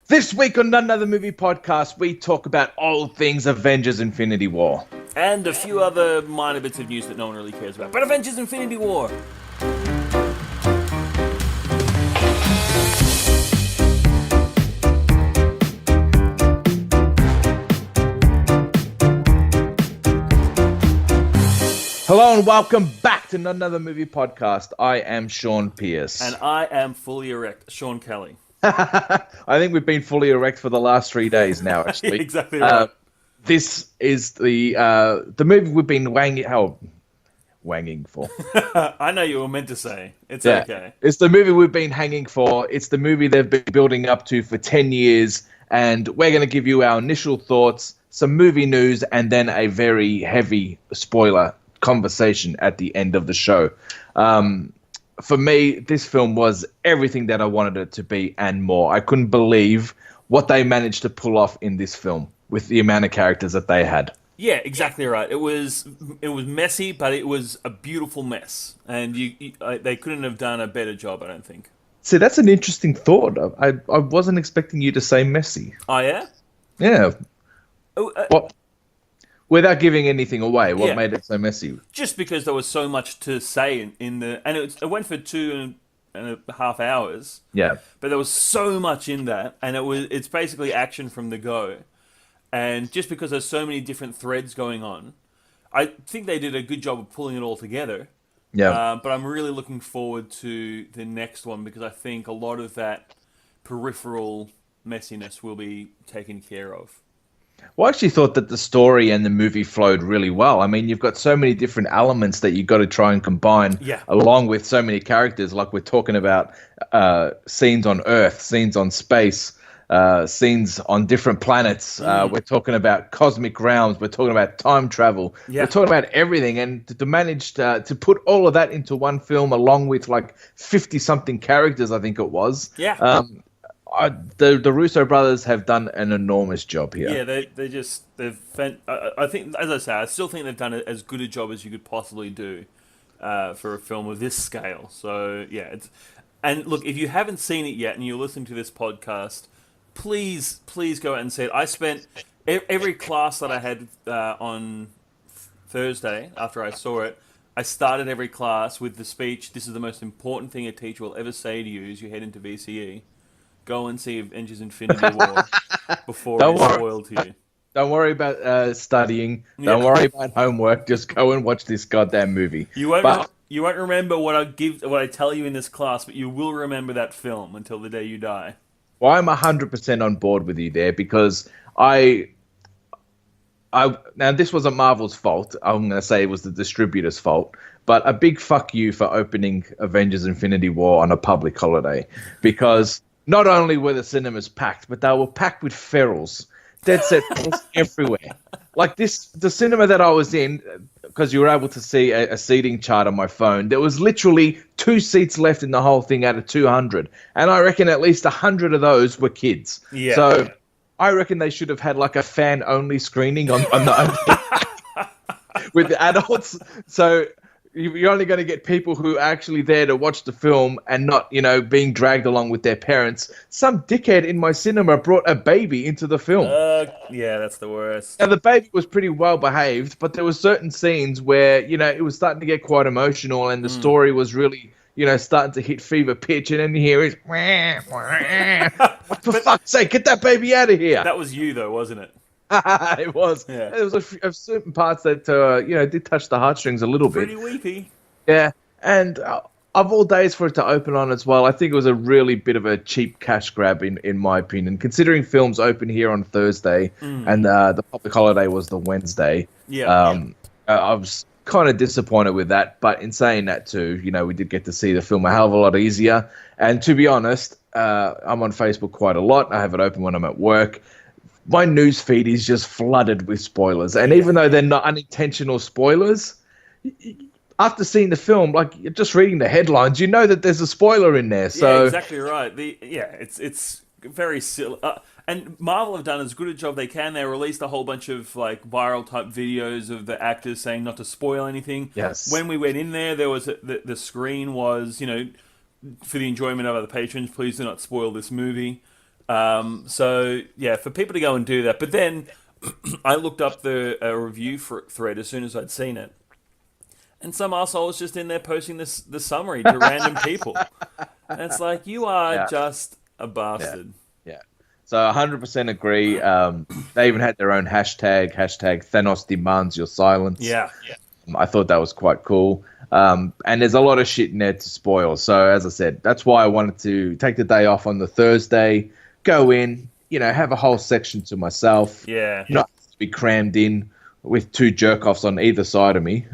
This week on Another Movie Podcast, we talk about all things Avengers Infinity War. And a few other minor bits of news that no one really cares about. But Avengers Infinity War! Hello and welcome back to Another Movie Podcast. I am Sean Pierce. And I am fully erect, Sean Kelly. I think we've been fully erect for the last 3 days now, actually. Exactly right. This is the movie we've been wanging for. I know you were meant to say. It's okay. It's the movie we've been hanging for. It's the movie they've been building up to for 10 years. And we're going to give you our initial thoughts, some movie news, and then a very heavy spoiler conversation at the end of the show. For me, this film was everything that I wanted it to be and more. I couldn't believe what they managed to pull off in this film with the amount of characters that they had. Yeah, exactly right. It was messy, but it was a beautiful mess. And they couldn't have done a better job, I don't think. See, that's an interesting thought. I wasn't expecting you to say messy. Oh, yeah? Yeah. Oh, What? Without giving anything away, what made it so messy? Just because there was so much to say in the... And it went for 2.5 hours. Yeah. But there was so much in that. And it's basically action from the go. And just because there's so many different threads going on, I think they did a good job of pulling it all together. Yeah. But I'm really looking forward to the next one because I think a lot of that peripheral messiness will be taken care of. Well, I actually thought that the story and the movie flowed really well. I mean, you've got so many different elements that you've got to try and combine along with so many characters. Like we're talking about scenes on Earth, scenes on space, scenes on different planets. We're talking about cosmic realms. We're talking about time travel. We're talking about everything. And to manage to put all of that into one film along with like 50-something characters, I think it was. Yeah. The Russo brothers have done an enormous job here. Yeah, I think, as I say, I still think they've done as good a job as you could possibly do for a film of this scale. So yeah, and look, if you haven't seen it yet and you're listening to this podcast, please go out and see it. I spent every class that I had on Thursday after I saw it. I started every class with the speech. This is the most important thing a teacher will ever say to you as you head into VCE. Go and see Avengers Infinity War before it's spoiled to you. Don't worry about studying. Don't worry about homework. Just go and watch this goddamn movie. You won't remember what I tell you in this class, but you will remember that film until the day you die. Well, I'm 100% on board with you there because now this wasn't Marvel's fault. I'm going to say it was the distributor's fault. But a big fuck you for opening Avengers Infinity War on a public holiday because not only were the cinemas packed, but they were packed with ferals. Dead set ferals everywhere. Like the cinema that I was in, because you were able to see a seating chart on my phone, there was literally 2 seats left in the whole thing out of 200. And I reckon at least 100 of those were kids. Yeah. So I reckon they should have had like a fan-only screening on the with the adults. So you're only going to get people who are actually there to watch the film and not, being dragged along with their parents. Some dickhead in my cinema brought a baby into the film. Yeah, that's the worst. Now, the baby was pretty well behaved, but there were certain scenes where, it was starting to get quite emotional and the story was really, starting to hit fever pitch. And then you hear it, for fuck's sake, get that baby out of here. That was you, though, wasn't it? It was. Yeah. There was a certain parts that did touch the heartstrings a little bit. Pretty weepy. Yeah, and of all days for it to open on as well, I think it was a really bit of a cheap cash grab in my opinion. Considering films open here on Thursday and the public holiday was the Wednesday. I was kind of disappointed with that. But in saying that too, we did get to see the film a hell of a lot easier. And to be honest, I'm on Facebook quite a lot. I have it open when I'm at work. My news feed is just flooded with spoilers. And even though they're not unintentional spoilers, after seeing the film, like just reading the headlines, you know that there's a spoiler in there. So yeah, exactly right. It's very silly. And Marvel have done as good a job they can. They released a whole bunch of like viral type videos of the actors saying not to spoil anything. Yes. When we went in there was the screen was, for the enjoyment of other patrons, please do not spoil this movie. So yeah, for people to go and do that. But then I looked up the review thread as soon as I'd seen it, and some arsehole was just in there posting the summary to random people. And it's like, you are Yeah. just a Yeah. bastard. Yeah. So 100% agree. They even had their own hashtag Thanos demands your silence. Yeah. I thought that was quite cool. And there's a lot of shit in there to spoil. So as I said, that's why I wanted to take the day off on the Thursday, go in, have a whole section to myself. Yeah. Not to be crammed in with two jerk-offs on either side of me.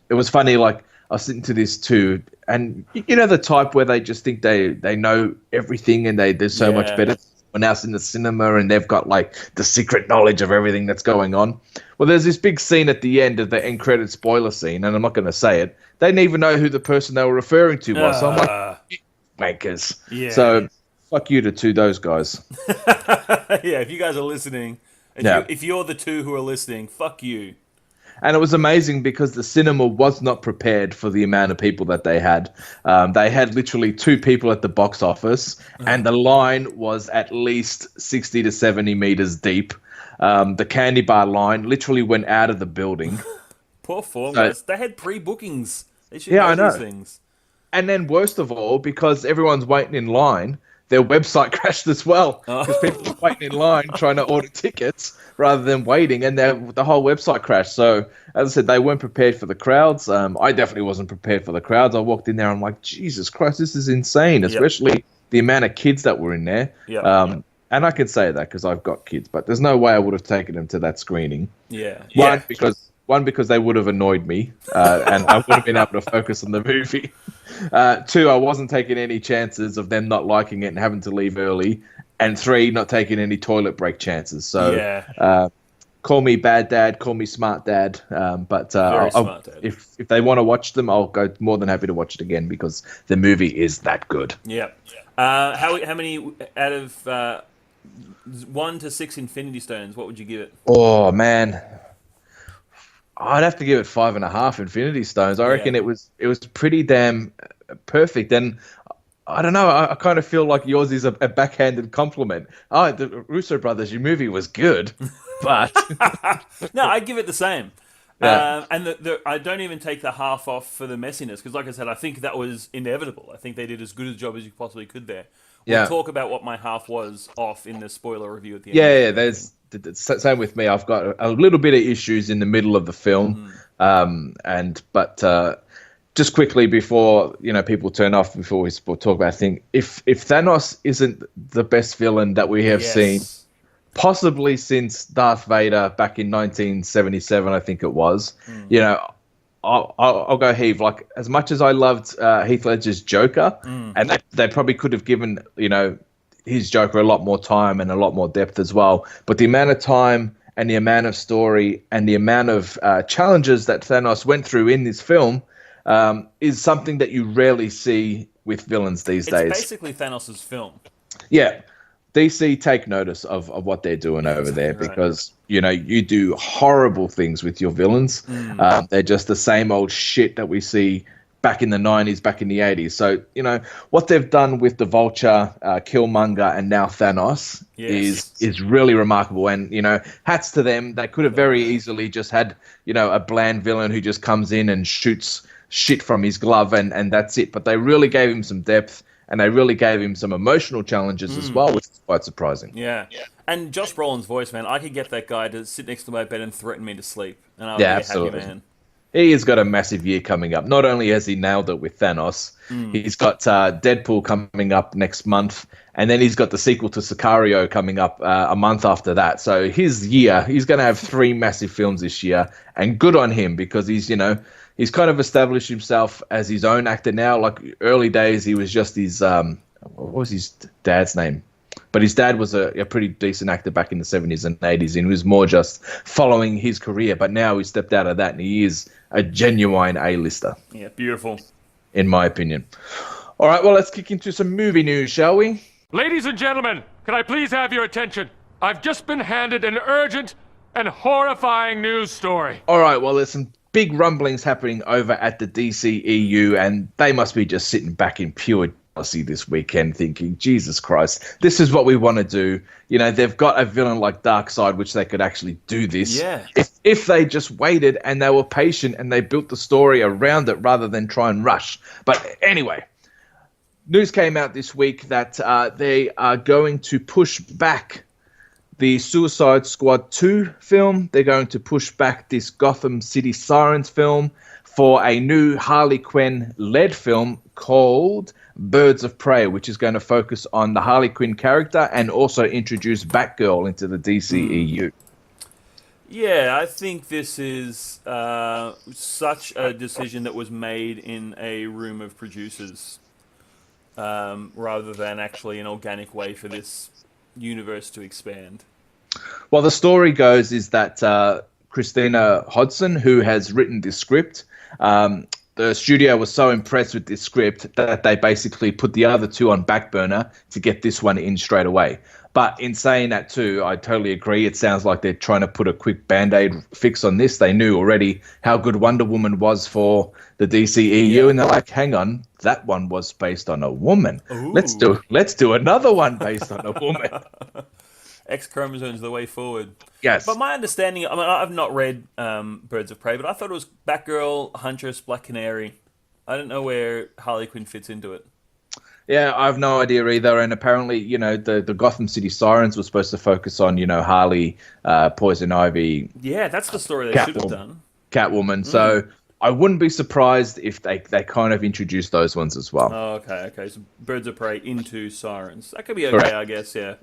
It was funny, like, I was sitting to this too, and the type where they just think they know everything and they're so much better. When else in the cinema and they've got like the secret knowledge of everything that's going on. Well, there's this big scene at the end of the end credit spoiler scene, and I'm not going to say it. They didn't even know who the person they were referring to was. So I'm like, makers. Yeah. So fuck you to those guys. Yeah, if you guys are listening, if you're the two who are listening, fuck you. And it was amazing because the cinema was not prepared for the amount of people that they had. They had literally 2 people at the box office, and the line was at least 60 to 70 meters deep. The candy bar line literally went out of the building. Poor form guys. They had pre-bookings. They should I know. these things. And then worst of all, because everyone's waiting in line, their website crashed as well. Because people were waiting in line trying to order tickets rather than waiting, and the whole website crashed. So, as I said, they weren't prepared for the crowds. I definitely wasn't prepared for the crowds. I walked in there, and I'm like, Jesus Christ, this is insane, especially the amount of kids that were in there. Yep. And I can say that because I've got kids, but there's no way I would have taken them to that screening. Yeah. One, because they would have annoyed me, and I would have been able to focus on the movie. 2, I wasn't taking any chances of them not liking it and having to leave early. And 3, not taking any toilet break chances. So, call me bad dad, call me smart dad. But smart dad. If they want to watch them, I'll go more than happy to watch it again because the movie is that good. Yeah. How many out of 1 to 6 Infinity Stones? What would you give it? Oh man, I'd have to give it 5.5 Infinity Stones. I reckon it was pretty damn perfect. And I don't know. I kind of feel like yours is a backhanded compliment. Oh, the Russo brothers, your movie was good, but no, I'd give it the same. Yeah. And I don't even take the half off for the messiness because, like I said, I think that was inevitable. I think they did as good a job as you possibly could there. We'll talk about what my half was off in the spoiler review at the end. Yeah. There's same with me. I've got a little bit of issues in the middle of the film, but. Just quickly before people turn off, before we talk about a thing, if Thanos isn't the best villain that we have seen, possibly since Darth Vader back in 1977, I think it was, I'll go heave. Like, as much as I loved Heath Ledger's Joker, and they probably could have given his Joker a lot more time and a lot more depth as well, but the amount of time and the amount of story and the amount of challenges that Thanos went through in this film is something that you rarely see with villains these days. It's basically Thanos' film. Yeah. DC take notice of what they're doing over there because, you do horrible things with your villains. They're just the same old shit that we see back in the 90s, back in the 80s. So, what they've done with the Vulture, Killmonger, and now Thanos is really remarkable. And, hats to them. They could have very easily just had, a bland villain who just comes in and shoots shit from his glove and that's it. But they really gave him some depth and they really gave him some emotional challenges as well, which is quite surprising. Yeah. And Josh Brolin's voice, man, I could get that guy to sit next to my bed and threaten me to sleep. And I would be a happy man. He has got a massive year coming up. Not only has he nailed it with Thanos, he's got Deadpool coming up next month, and then he's got the sequel to Sicario coming up a month after that. So his year, he's going to have 3 massive films this year, and good on him because he's kind of established himself as his own actor now. Like early days, he was just his what was his dad's name? But his dad was a pretty decent actor back in the 70s and 80s, and he was more just following his career. But now he stepped out of that, and he is a genuine A-lister. Yeah, beautiful. In my opinion. All right, well, let's kick into some movie news, shall we? Ladies and gentlemen, can I please have your attention? I've just been handed an urgent and horrifying news story. All right, well, there's some big rumblings happening over at the DCEU, and they must be just sitting back in pure fallacy this weekend, thinking, Jesus Christ, this is what we want to do. You know, they've got a villain like Darkseid, which they could actually do this. Yeah. If they just waited and they were patient and they built the story around it rather than try and rush. But anyway, news came out this week that they are going to push back the Suicide Squad 2 film. They're going to push back this Gotham City Sirens film for a new Harley Quinn-led film called Birds of Prey, which is going to focus on the Harley Quinn character and also introduce Batgirl into the DCEU. Yeah, I think this is such a decision that was made in a room of producers rather than actually an organic way for this universe to expand. Well, the story goes is that Christina Hodson, who has written this script, the studio was so impressed with this script that they basically put the other two on back burner to get this one in straight away. But in saying that too, I totally agree. It sounds like they're trying to put a quick Band-Aid fix on this. They knew already how good Wonder Woman was for the DCEU, and they're like, hang on, that one was based on a woman. Ooh. Let's do another one based on a woman. X chromosomes the way forward. Yes. But my understanding, I mean, I've not read Birds of Prey, but I thought it was Batgirl, Huntress, Black Canary. I don't know where Harley Quinn fits into it. Yeah, I have no idea either. And apparently, you know, the Gotham City Sirens was supposed to focus on, you know, Harley, Poison Ivy. Yeah, that's the story they should have done. Catwoman. So I wouldn't be surprised if they kind of introduced those ones as well. Oh, okay. So Birds of Prey into Sirens. That could be okay, Correct. I guess, yeah.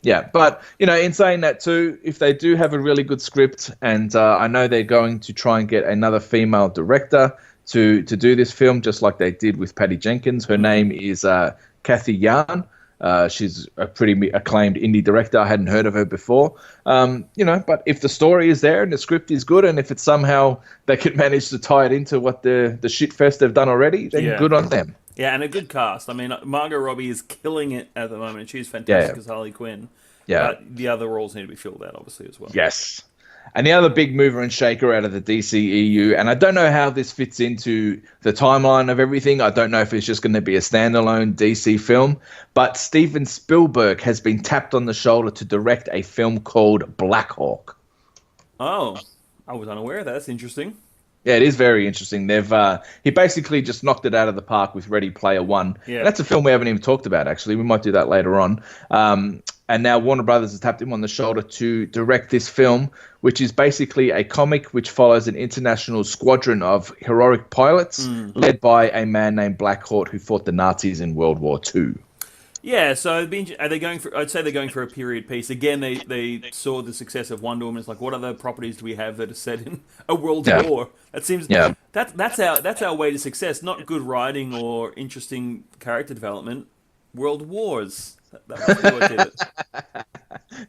Yeah. But, you know, in saying that too, if they do have a really good script, and I know they're going to try and get another female director to do this film, just like they did with Patty Jenkins. Her name is Kathy Yarn. She's a pretty acclaimed indie director. I hadn't heard of her before. You know, but if the story is there and the script is good, and if it's somehow they could manage to tie it into what the shit fest they've done already, then good on them. Yeah, and a good cast. I mean, Margot Robbie is killing it at the moment. She's fantastic as Harley Quinn. Yeah. But the other roles need to be filled out, obviously, as well. Yes. And the other big mover and shaker out of the DCEU, and I don't know how this fits into the timeline of everything. I don't know if it's just going to be a standalone DC film, but Steven Spielberg has been tapped on the shoulder to direct a film called Black Hawk. Oh, I was unaware of that. That's interesting. Yeah, it is very interesting. He basically just knocked it out of the park with Ready Player One. Yeah. And that's a film we haven't even talked about, actually. We might do that later on. And now Warner Brothers has tapped him on the shoulder to direct this film, which is basically a comic which follows an international squadron of heroic pilots led by a man named Black Hawk who fought the Nazis in World War II. Yeah, so are they going for? I'd say they're going for a period piece. Again, they saw the success of Wonder Woman. It's like, what other properties do we have that are set in a world war? That seems that's our way to success. Not good writing or interesting character development. World wars. That's what did it.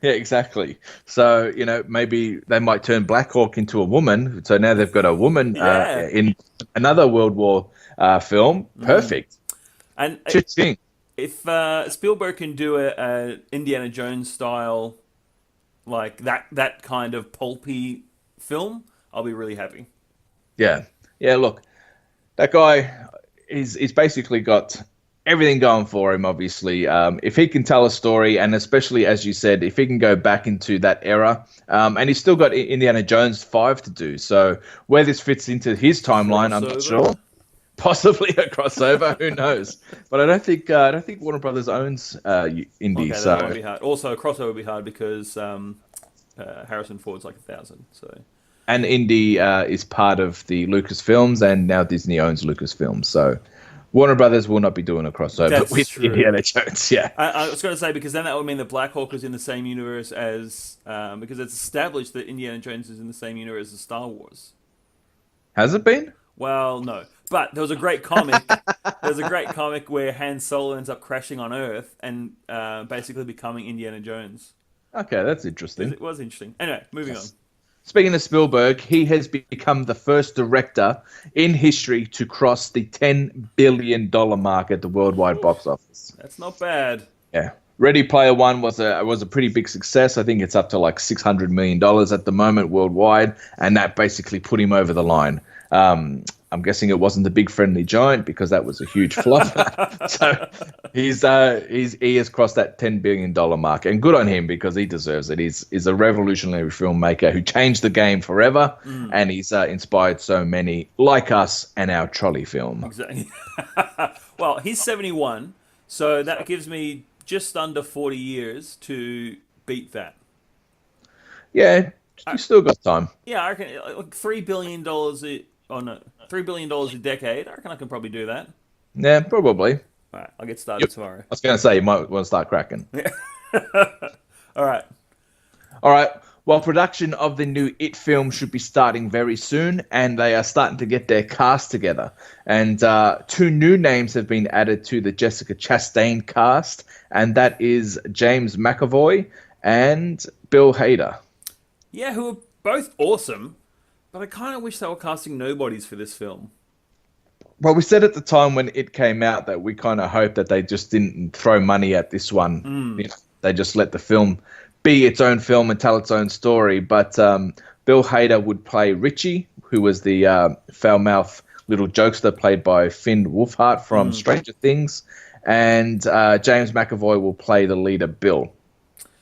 Yeah, exactly. So, you know, maybe they might turn Black Hawk into a woman. So now they've got a woman in another World War film. Perfect. And Cha-ching. if Spielberg can do a Indiana Jones style, like that kind of pulpy film, I'll be really happy. Yeah. Look, that guy he's basically got everything going for him, obviously. If he can tell a story, and especially, as you said, if he can go back into that era, and he's still got Indiana Jones 5 to do. So where this fits into his timeline, I'm not sure. Possibly a crossover, who knows? But I don't think Warner Brothers owns Indy. Okay, so that might be hard. Also, a crossover would be hard because Harrison Ford's like 1,000. So. And Indy is part of the Lucasfilms, and now Disney owns Lucasfilms. So Warner Brothers will not be doing a crossover with Indiana Jones. Yeah, I was going to say, because then that would mean that Black Hawk is in the same universe as because it's established that Indiana Jones is in the same universe as Star Wars. Has it been? Well, no, but there was a great comic. Where Han Solo ends up crashing on Earth and basically becoming Indiana Jones. Okay, that's interesting. It was interesting. Anyway, moving on. Speaking of Spielberg, he has become the first director in history to cross the $10 billion mark at the worldwide box office. That's not bad. Yeah. Ready Player One was a pretty big success. I think it's up to like $600 million at the moment worldwide, and that basically put him over the line. I'm guessing it wasn't the Big Friendly Giant because that was a huge flop. So he has crossed that $10 billion mark, and good on him because he deserves it. He's a revolutionary filmmaker who changed the game forever, and he's inspired so many like us and our trolley film. Exactly. Well, he's 71, so that gives me just under 40 years to beat that. Yeah, you still got time. Yeah, I reckon like $3 billion. $3 billion a decade. I reckon I can probably do that. Yeah, probably. All right, I'll get started tomorrow. I was going to say, you might want to start cracking. All right. All right. Well, production of the new It film should be starting very soon, and they are starting to get their cast together. And two new names have been added to the Jessica Chastain cast, and that is James McAvoy and Bill Hader. Yeah, who are both awesome, but I kind of wish they were casting nobodies for this film. Well, we said at the time when it came out that we kind of hoped that they just didn't throw money at this one. You know, they just let the film be its own film and tell its own story. But Bill Hader would play Richie, who was the foul-mouthed little jokester played by Finn Wolfhard from Stranger Things. And James McAvoy will play the leader, Bill,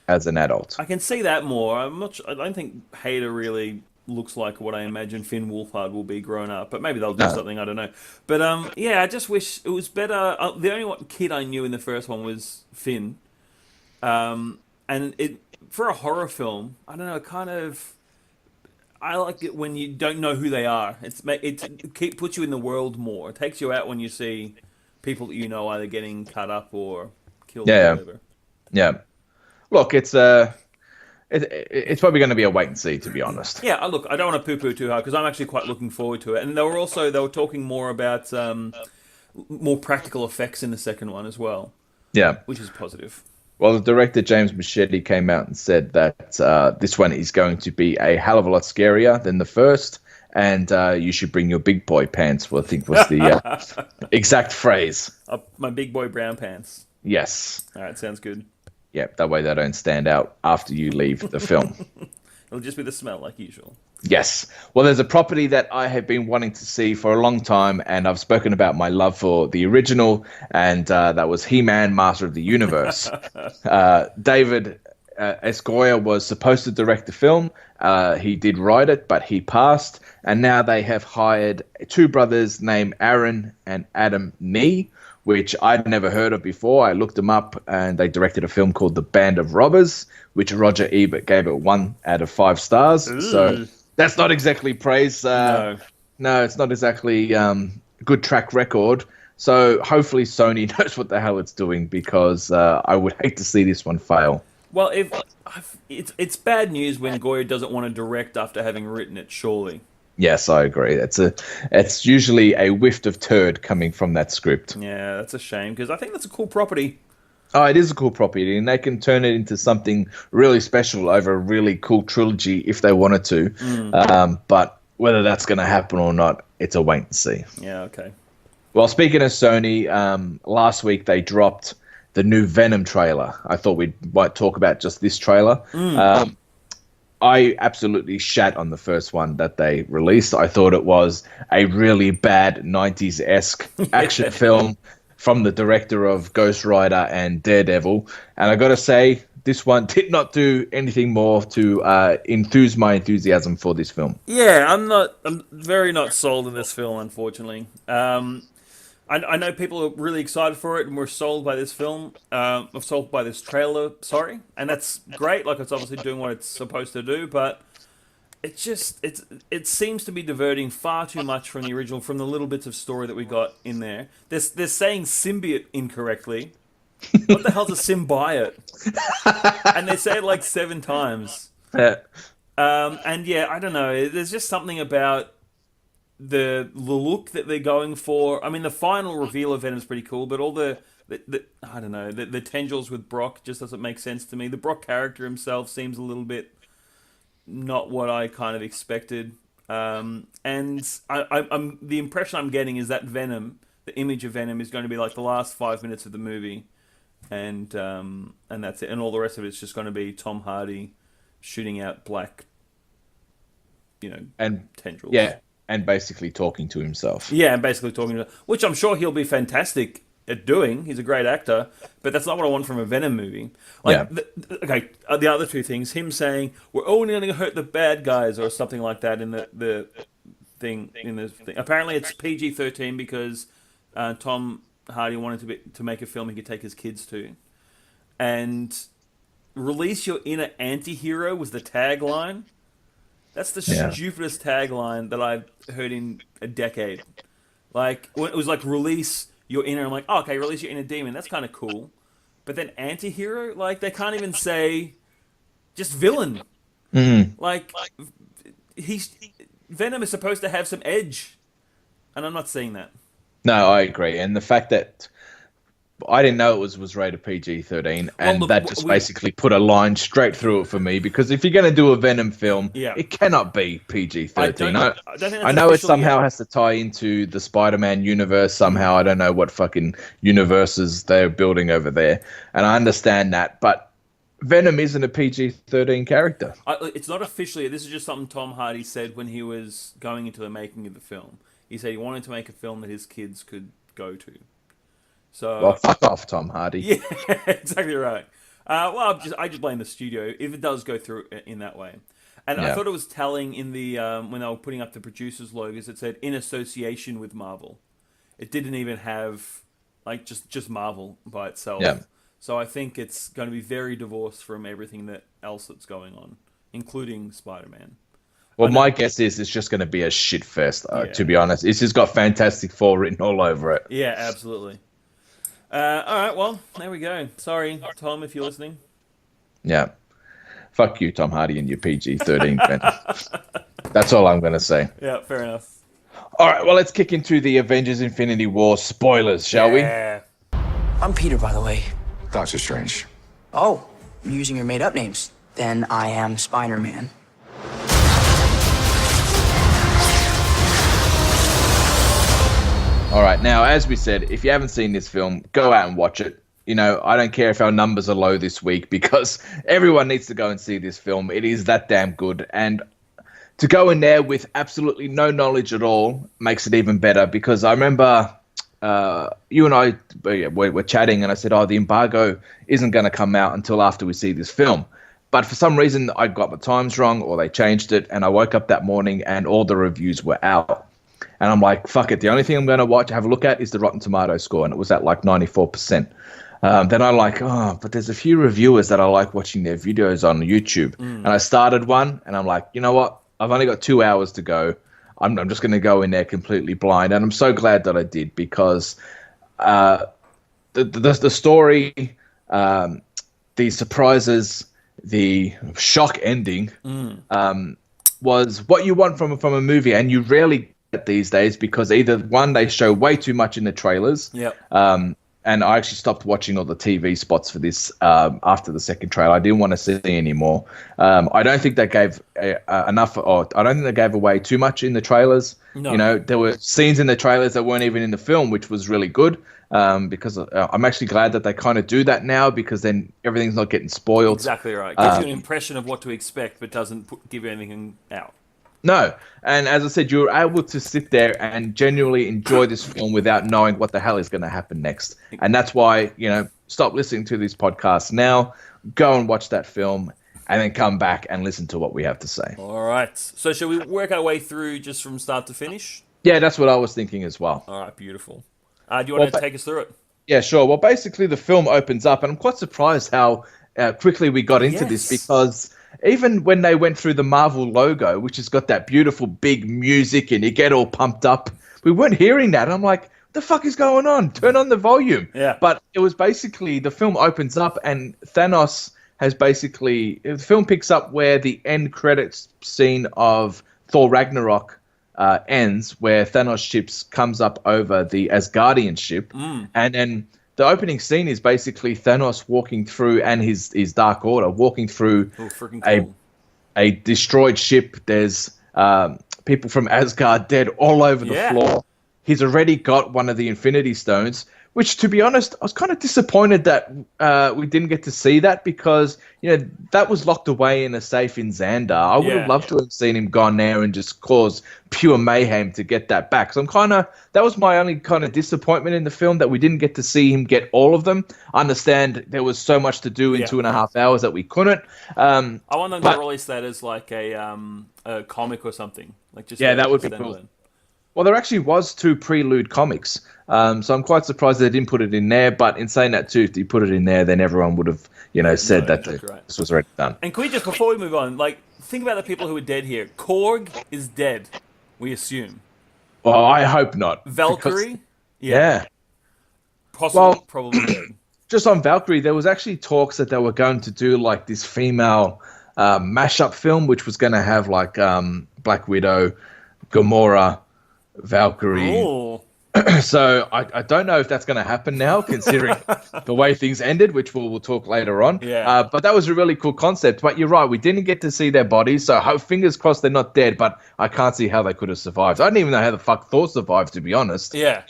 as an adult. I can see that more. I don't think Hader really looks like what I imagine Finn Wolfhard will be grown up, but maybe they'll do something, I don't know. But yeah, I just wish it was better. The only kid I knew in the first one was Finn. And it for a horror film, I don't know, I like it when you don't know who they are. It puts you in the world more. It takes you out when you see people that you know either getting cut up or killed or whatever. Yeah. Look, it's probably going to be a wait and see, to be honest. Yeah, look, I don't want to poo-poo too hard because I'm actually quite looking forward to it. And they were talking more about more practical effects in the second one as well. Yeah, which is positive. Well, the director James Machete came out and said that this one is going to be a hell of a lot scarier than the first, and you should bring your big boy pants. Well, I think was the exact phrase. My big boy brown pants. Yes. All right, sounds good. Yeah, that way they don't stand out after you leave the film. It'll just be the smell, like usual. Yes. Well, there's a property that I have been wanting to see for a long time, and I've spoken about my love for the original, and that was He-Man, Master of the Universe. David S. Goyer was supposed to direct the film. He did write it, but he passed, and now they have hired two brothers named Aaron and Adam Nee, which I'd never heard of before. I looked them up, and they directed a film called The Band of Robbers, which Roger Ebert gave it 1 out of 5 stars. Ooh. So that's not exactly praise. No, it's not exactly good track record. So hopefully Sony knows what the hell it's doing, because I would hate to see this one fail. Well, it's bad news when Goyer doesn't want to direct after having written it, surely. Yes, I agree. It's usually a whiff of turd coming from that script. Yeah, that's a shame, because I think that's a cool property. Oh, it is a cool property, and they can turn it into something really special over a really cool trilogy if they wanted to. But whether that's going to happen or not, it's a wait and see. Yeah, okay. Well, speaking of Sony, last week they dropped the new Venom trailer. I thought we might talk about just this trailer. I absolutely shat on the first one that they released. I thought it was a really bad 90s-esque action film from the director of Ghost Rider and Daredevil. And I got to say, this one did not do anything more to enthuse my enthusiasm for this film. Yeah, I'm very not sold in this film, unfortunately. I know people are really excited for it, and we're sold by this film. I'm sold by this trailer, sorry. And that's great, like it's obviously doing what it's supposed to do, but it seems to be diverting far too much from the original, from the little bits of story that we got in there. They're saying symbiote incorrectly. What the hell's a symbiote? And they say it like 7 times. And yeah, I don't know. There's just something about the look that they're going for. I mean, the final reveal of Venom is pretty cool, but all the I don't know, the tendrils with Brock just doesn't make sense to me. The Brock character himself seems a little bit not what I kind of expected. And I'm the impression I'm getting is that Venom, the image of Venom, is going to be like the last 5 minutes of the movie, and that's it. And all the rest of it's just going to be Tom Hardy shooting out black, and tendrils. Yeah. and basically talking to himself. Yeah, and basically talking to, which I'm sure he'll be fantastic at doing. He's a great actor, but that's not what I want from a Venom movie. Like, the other two things, him saying we're only going to hurt the bad guys or something like that in the thing. Apparently, it's PG-13 because Tom Hardy wanted to make a film he could take his kids to, and release your inner anti-hero was the tagline. That's the stupidest tagline that I've heard in a decade. Like, it was like, release your inner... I'm like, oh, okay, release your inner demon. That's kind of cool. But then anti-hero? Like, they can't even say just villain. Mm-hmm. Like, Venom is supposed to have some edge. And I'm not seeing that. No, I agree. And the fact that... I didn't know it was rated PG-13, and that just basically put a line straight through it for me, because if you're going to do a Venom film, it cannot be PG-13. I know it somehow has to tie into the Spider-Man universe somehow. I don't know what fucking universes they're building over there, and I understand that, but Venom isn't a PG-13 character. It's not officially. This is just something Tom Hardy said when he was going into the making of the film. He said he wanted to make a film that his kids could go to. So, well, fuck off, Tom Hardy. Yeah, exactly right. Well, I just blame the studio if it does go through in that way. And I thought it was telling in the when they were putting up the producers' logos, it said in association with Marvel. It didn't even have like just Marvel by itself. Yeah. So I think it's going to be very divorced from everything else that's going on, including Spider-Man. Well, my guess is it's just going to be a shit fest, to be honest. It's just got Fantastic Four written all over it. Yeah, absolutely. All right, well, there we go. Sorry, Tom, if you're listening. Yeah. Fuck you, Tom Hardy, and your PG-13. That's all I'm going to say. Yeah, fair enough. All right, well, let's kick into the Avengers Infinity War spoilers, shall we? I'm Peter, by the way. Doctor Strange. Oh, you're using your made-up names. Then I am Spider-Man. All right, now, as we said, if you haven't seen this film, go out and watch it. You know, I don't care if our numbers are low this week, because everyone needs to go and see this film. It is that damn good. And to go in there with absolutely no knowledge at all makes it even better, because I remember you and I were chatting, and I said, the embargo isn't going to come out until after we see this film. But for some reason, I got the times wrong, or they changed it, and I woke up that morning and all the reviews were out. And I'm like, fuck it. The only thing I'm going to have a look at is the Rotten Tomatoes score. And it was at like 94%. Then I but there's a few reviewers that I like watching their videos on YouTube. And I started one, and I'm like, you know what? I've only got 2 hours to go. I'm just going to go in there completely blind. And I'm so glad that I did, because the story, the surprises, the shock ending was what you want from a movie. And you rarely these days, because either one, they show way too much in the trailers, and I actually stopped watching all the TV spots for this after the second trailer. I didn't want to see any more. I don't think they gave enough, or I don't think they gave away too much in the trailers. No. You know, there were scenes in the trailers that weren't even in the film, which was really good, because I'm actually glad that they kind of do that now, because then everything's not getting spoiled. Exactly right. Gives you an impression of what to expect, but doesn't give you anything out. No, and as I said, you're able to sit there and genuinely enjoy this film without knowing what the hell is going to happen next. And that's why, stop listening to these podcasts now, go and watch that film, and then come back and listen to what we have to say. All right. So shall we work our way through just from start to finish? Yeah, that's what I was thinking as well. All right, beautiful. Do you want to take us through it? Yeah, sure. Well, basically, the film opens up, and I'm quite surprised how quickly we got into this, because even when they went through the Marvel logo, which has got that beautiful big music and you get all pumped up, we weren't hearing that. I'm like, what the fuck is going on? Turn on the volume. Yeah. But it was basically, the film opens up and Thanos has basically, the film picks up where the end credits scene of Thor Ragnarok ends, where Thanos' ships comes up over the Asgardian ship. And then the opening scene is basically Thanos walking through, and his Dark Order walking through a destroyed ship. There's people from Asgard dead all over the floor. He's already got one of the Infinity Stones. Which, to be honest, I was kind of disappointed that we didn't get to see that because, that was locked away in a safe in Xandar. I would have loved to have seen him gone there and just cause pure mayhem to get that back. So that was my only kind of disappointment in the film, that we didn't get to see him get all of them. I understand there was so much to do in 2.5 hours that we couldn't. I want them to release that as like a comic or something. That would be cool. Well, there actually was 2 prelude comics, so I'm quite surprised they didn't put it in there. But in saying that too, if they put it in there, then everyone would have, said that this was already done. And can we just, before we move on, think about the people who are dead here. Korg is dead, we assume. Well, I hope not. Valkyrie? Yeah. Possibly, probably dead. Just on Valkyrie, there was actually talks that they were going to do like this female mashup film, which was going to have like Black Widow, Gamora, Valkyrie. Oh. So I don't know if that's going to happen now, considering the way things ended, which we'll talk later on. Yeah. But that was a really cool concept. But you're right, we didn't get to see their bodies, so fingers crossed they're not dead. But I can't see how they could have survived. I didn't even know how the fuck Thor survived, to be honest. Yeah.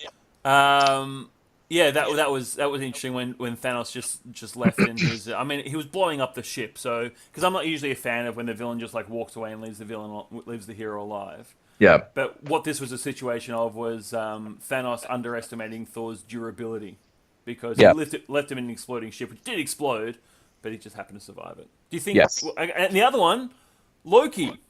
That was interesting when Thanos just left in his. I mean, he was blowing up the ship, so because I'm not usually a fan of when the villain just like walks away and leaves the hero alive. Yeah. But what this was a situation of was Thanos underestimating Thor's durability because he left him in an exploding ship, which did explode, but he just happened to survive it. Do you think? Yes. And the other one, Loki.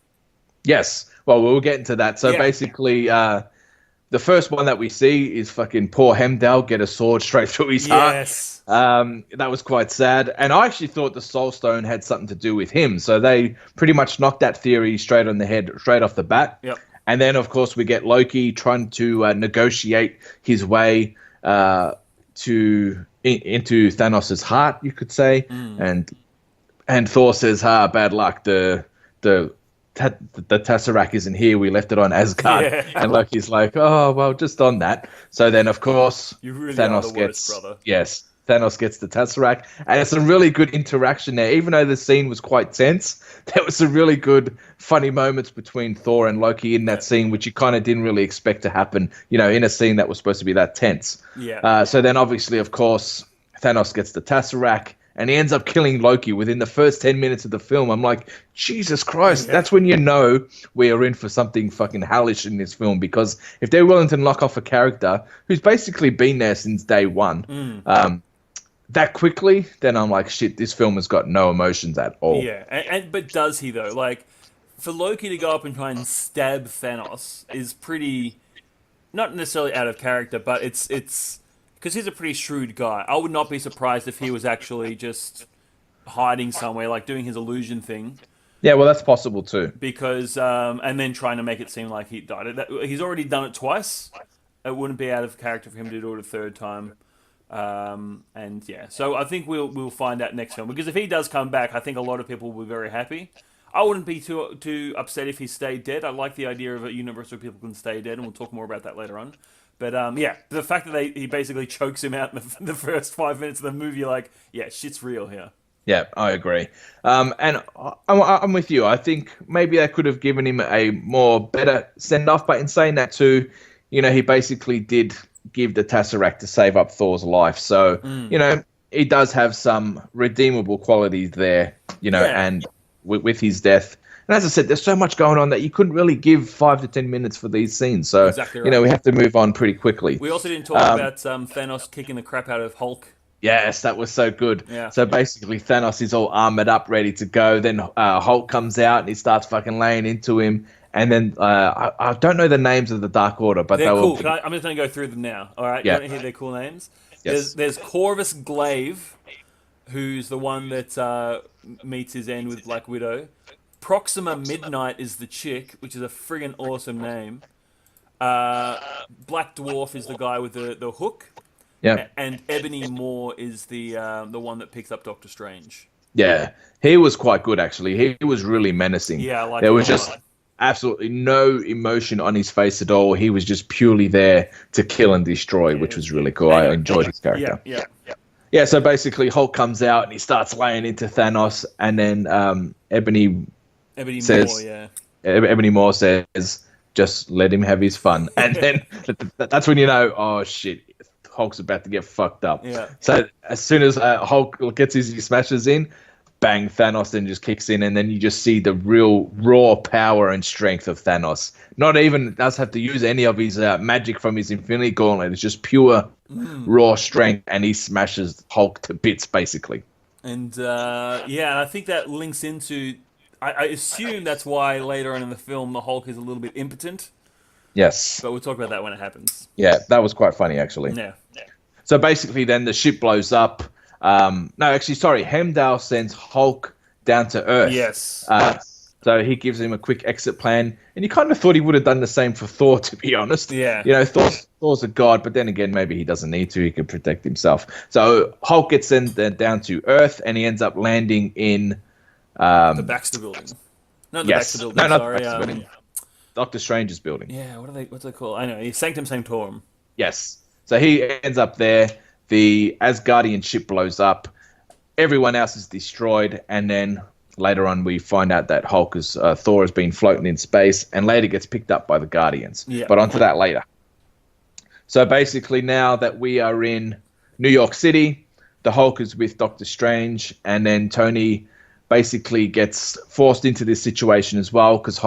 Yes. Well, we'll get into that. So basically, the first one that we see is fucking poor Hemdall get a sword straight through his heart. Yes. That was quite sad. And I actually thought the Soul Stone had something to do with him. So they pretty much knocked that theory straight on the head, straight off the bat. Yep. And then, of course, we get Loki trying to negotiate his way into Thanos' heart, you could say. And Thor says, bad luck. The Tesseract isn't here. We left it on Asgard. Yeah. And Loki's like, oh, well, just on that. So then, of course, You really Thanos are the gets... worst, brother. Yes, Thanos gets the Tesseract. And it's a really good interaction there. Even though the scene was quite tense, there was some really good, funny moments between Thor and Loki in that scene, which you kind of didn't really expect to happen, in a scene that was supposed to be that tense. Yeah. So then, obviously, of course, Thanos gets the Tesseract. And he ends up killing Loki within the first 10 minutes of the film. I'm like, Jesus Christ, that's when you know we are in for something fucking hellish in this film. Because if they're willing to knock off a character who's basically been there since day one, that quickly, then I'm like, shit, this film has got no emotions at all. Yeah, but does he, though? Like, for Loki to go up and try and stab Thanos is pretty, not necessarily out of character, but it's because he's a pretty shrewd guy. I would not be surprised if he was actually just hiding somewhere, like doing his illusion thing. Yeah, well, that's possible too. Because, and then trying to make it seem like he died. He's already done it twice. It wouldn't be out of character for him to do it a third time. And yeah, so I think we'll find out next film. Because if he does come back, I think a lot of people will be very happy. I wouldn't be too upset if he stayed dead. I like the idea of a universe where people can stay dead, and we'll talk more about that later on. But yeah, the fact that he basically chokes him out in the first 5 minutes of the movie, you're like, yeah, shit's real here. Yeah, I agree. And I'm with you. I think maybe they could have given him a better send-off. But in saying that too, he basically did give the Tesseract to save up Thor's life. So, he does have some redeemable qualities there, and with his death. And as I said, there's so much going on that you couldn't really give 5 to 10 minutes for these scenes. So, exactly right. We have to move on pretty quickly. We also didn't talk about Thanos kicking the crap out of Hulk. Yes, that was so good. Yeah. So basically, Thanos is all armored up, ready to go. Then Hulk comes out and he starts fucking laying into him. And then I don't know the names of the Dark Order, but they're cool. Were... I'm just going to go through them now. All right, yeah. You want to hear their cool names? Yes. There's Corvus Glaive, who's the one that meets his end with Black Widow. Proxima Midnight is the chick, which is a friggin' awesome name. Black Dwarf is the guy with the hook. Yeah. And Ebony Maw is the one that picks up Doctor Strange. Yeah, he was quite good actually. He was really menacing. Yeah, I like. There was just absolutely no emotion on his face at all. He was just purely there to kill and destroy, which was really cool. I enjoyed his character. Yeah. So basically, Hulk comes out and he starts laying into Thanos, and then Ebony Maw says, "Just let him have his fun." And then that's when you know, oh shit, Hulk's about to get fucked up. Yeah. So as soon as Hulk gets his smashes in, bang, Thanos then just kicks in, and then you just see the real raw power and strength of Thanos. Not even does have to use any of his magic from his Infinity Gauntlet. It's just pure raw strength, and he smashes Hulk to bits, basically. And I think that links into. I assume that's why later on in the film the Hulk is a little bit impotent. Yes. But we'll talk about that when it happens. Yeah, that was quite funny, actually. Yeah. So basically, then the ship blows up. Heimdall sends Hulk down to Earth. Yes. So he gives him a quick exit plan, and you kind of thought he would have done the same for Thor, to be honest. Yeah. You know, Thor's a god, but then again, maybe he doesn't need to. He can protect himself. So Hulk gets sent down to Earth, and he ends up landing in the Baxter Building. Not the Baxter Building. No, not sorry. the Baxter Building. Doctor Strange's building. Yeah. What's it called? I know. Sanctum Sanctorum. Yes. So he ends up there. The Asgardian ship blows up. Everyone else is destroyed, and then later on we find out that Thor has been floating in space, and later gets picked up by the Guardians. Yeah. But onto that later. So basically, now that we are in New York City, the Hulk is with Doctor Strange, and then Tony basically gets forced into this situation as well, because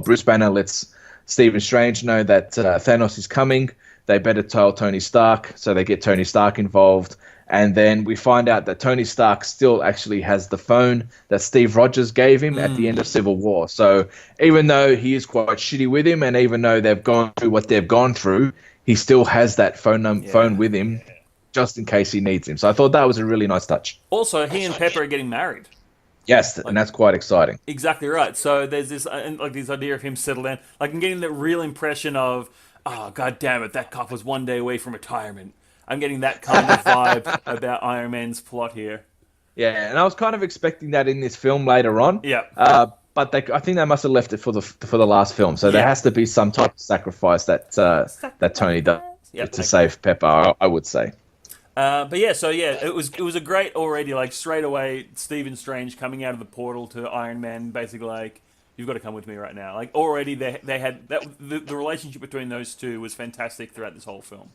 Bruce Banner lets Stephen Strange know that Thanos is coming. They better tell Tony Stark, so they get Tony Stark involved. And then we find out that Tony Stark still actually has the phone that Steve Rogers gave him at the end of Civil War. So even though he is quite shitty with him, and even though they've gone through what they've gone through, he still has that phone with him just in case he needs him. So I thought that was a really nice touch. Also, he and Pepper are getting married. Yes, and that's quite exciting. Exactly right. So there's this idea of him settled down. Like I'm getting the real impression of, oh, god damn it, that cop was one day away from retirement. I'm getting that kind of vibe about Iron Man's plot here. Yeah, and I was kind of expecting that in this film later on. Yeah. But I think they must have left it for the last film. So there has to be some type of sacrifice that Tony does to save Pepper, I would say. It was a great already, like straight away Stephen Strange coming out of the portal to Iron Man, basically like, you've got to come with me right now. Like already they had that the relationship between those two was fantastic throughout this whole film.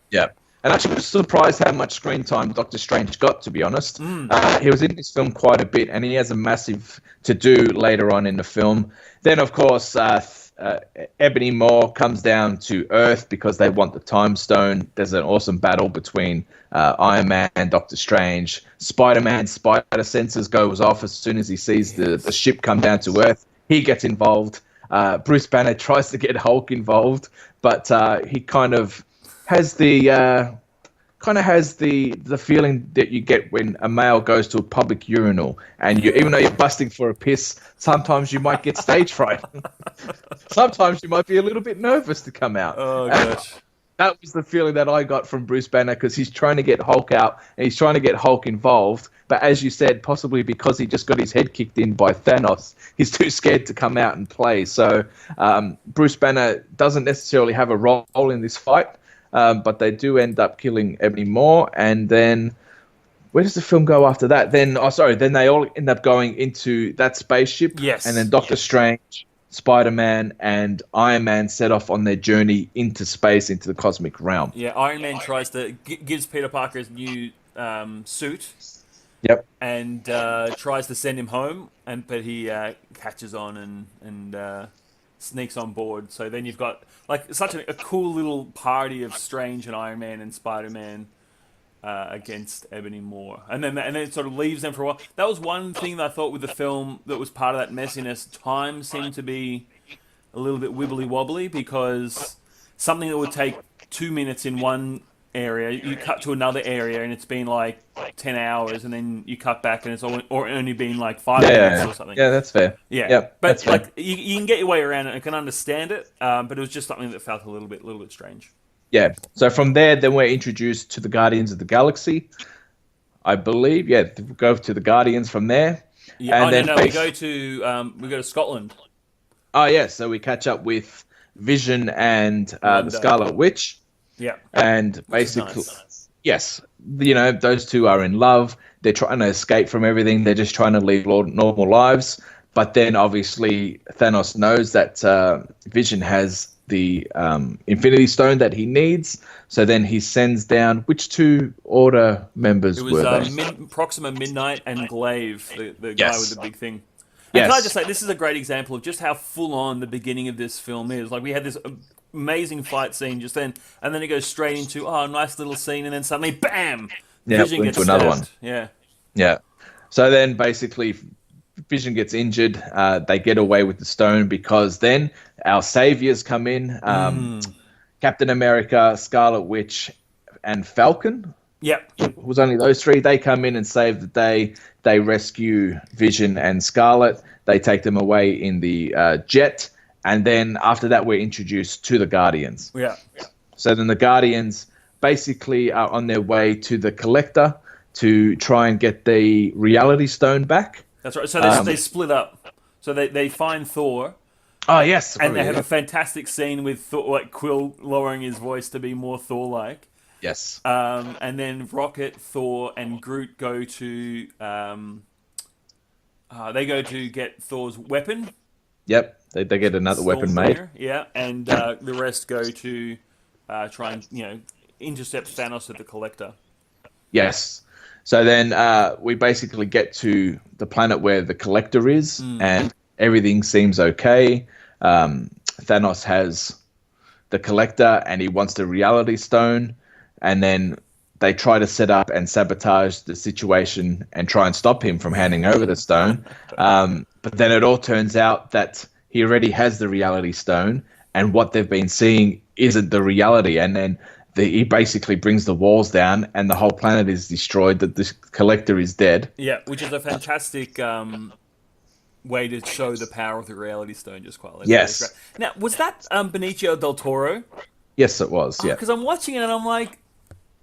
Yeah. And actually, I was surprised how much screen time Doctor Strange got, to be honest. He was in this film quite a bit, and he has a massive to-do later on in the film. Then, of course, Ebony Maw comes down to Earth because they want the Time Stone. There's an awesome battle between Iron Man and Doctor Strange. Spider-Man's spider senses goes off as soon as he sees the ship come down to Earth. He gets involved. Bruce Banner tries to get Hulk involved, but he kind of has the feeling that you get when a male goes to a public urinal, and even though you're busting for a piss, sometimes you might get stage fright. Sometimes you might be a little bit nervous to come out. Oh gosh. That was the feeling that I got from Bruce Banner, because he's trying to get Hulk out and he's trying to get Hulk involved. But as you said, possibly because he just got his head kicked in by Thanos, he's too scared to come out and play. So Bruce Banner doesn't necessarily have a role in this fight. But they do end up killing Ebony Maw, and then where does the film go after that? Then they all end up going into that spaceship. Yes. And then Doctor Strange, Spider-Man, and Iron Man set off on their journey into space, into the cosmic realm. Yeah, Iron Man tries to gives Peter Parker his new suit. Yep. And tries to send him home, but he catches on and sneaks on board. So then you've got like such a cool little party of Strange and Iron Man and Spider-Man against Ebony Maw, and then it sort of leaves them for a while. That was one thing that I thought with the film that was part of that messiness. Time seemed to be a little bit wibbly wobbly, because something that would take 2 minutes in one area, you cut to another area and it's been like 10 hours, and then you cut back and it's only been like 5 minutes or something. Yeah, that's fair. Yeah, yep, but like you can get your way around it. I can understand it, but it was just something that felt a little bit strange. Yeah. So from there, then we're introduced to the Guardians of the Galaxy, I believe. Yeah, we go to the Guardians from there. Yeah. And we go to Scotland. Oh yeah, so we catch up with Vision and the Scarlet Witch. Yeah. And basically, yes, those two are in love. They're trying to escape from everything. They're just trying to lead normal lives. But then obviously Thanos knows that Vision has the Infinity Stone that he needs. So then he sends down, which two Order members It were was they? Proxima Midnight and Glaive, the guy Yes. with the big thing. And can I Yes. just say, this is a great example of just how full on the beginning of this film is. Like, we had this amazing fight scene just then, and then it goes straight into, oh, nice little scene, and then suddenly, bam! Yeah, Vision gets into another stabbed. one. Yeah. Yeah. So then basically Vision gets injured. They get away with the stone because then our saviors come in. Captain America, Scarlet Witch, and Falcon. Yep. It was only those three. They come in and save the day. They rescue Vision and Scarlet. They take them away in the jet. And then after that, we're introduced to the Guardians. Yeah. So then the Guardians basically are on their way to the Collector to try and get the Reality Stone back. That's right. So they split up. So they find Thor. Oh, yes. And they have a fantastic scene with Thor, like Quill lowering his voice to be more Thor-like. Yes. And then Rocket, Thor, and Groot go to get Thor's weapon. Yep. They get another weapon made. Stormbringer, yeah, and the rest go to try and intercept Thanos at the Collector. Yes. So then we basically get to the planet where the Collector is, and everything seems okay. Thanos has the Collector, and he wants the Reality Stone, and then they try to set up and sabotage the situation and try and stop him from handing over the stone. But then it all turns out that he already has the Reality Stone, and what they've been seeing isn't the reality. And then he basically brings the walls down, and the whole planet is destroyed. That the Collector is dead. Yeah, which is a fantastic way to show the power of the Reality Stone, just quite. Yes. Now, was that Benicio del Toro? Yes, it was. Yeah. Because I'm watching it and I'm like,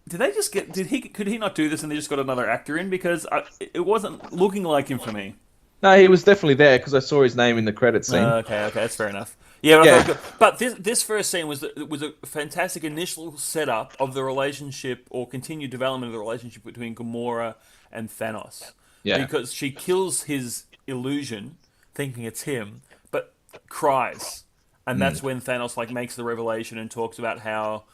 could he not do this and they just got another actor in? Because it wasn't looking like him for me. No, he was definitely there because I saw his name in the credit scene. Okay, that's fair enough. Yeah, Yeah. But this first scene was a fantastic initial setup of the relationship or continued development of the relationship between Gamora and Thanos. Yeah. Because she kills his illusion, thinking it's him, but cries, and that's when Thanos makes the revelation and talks about how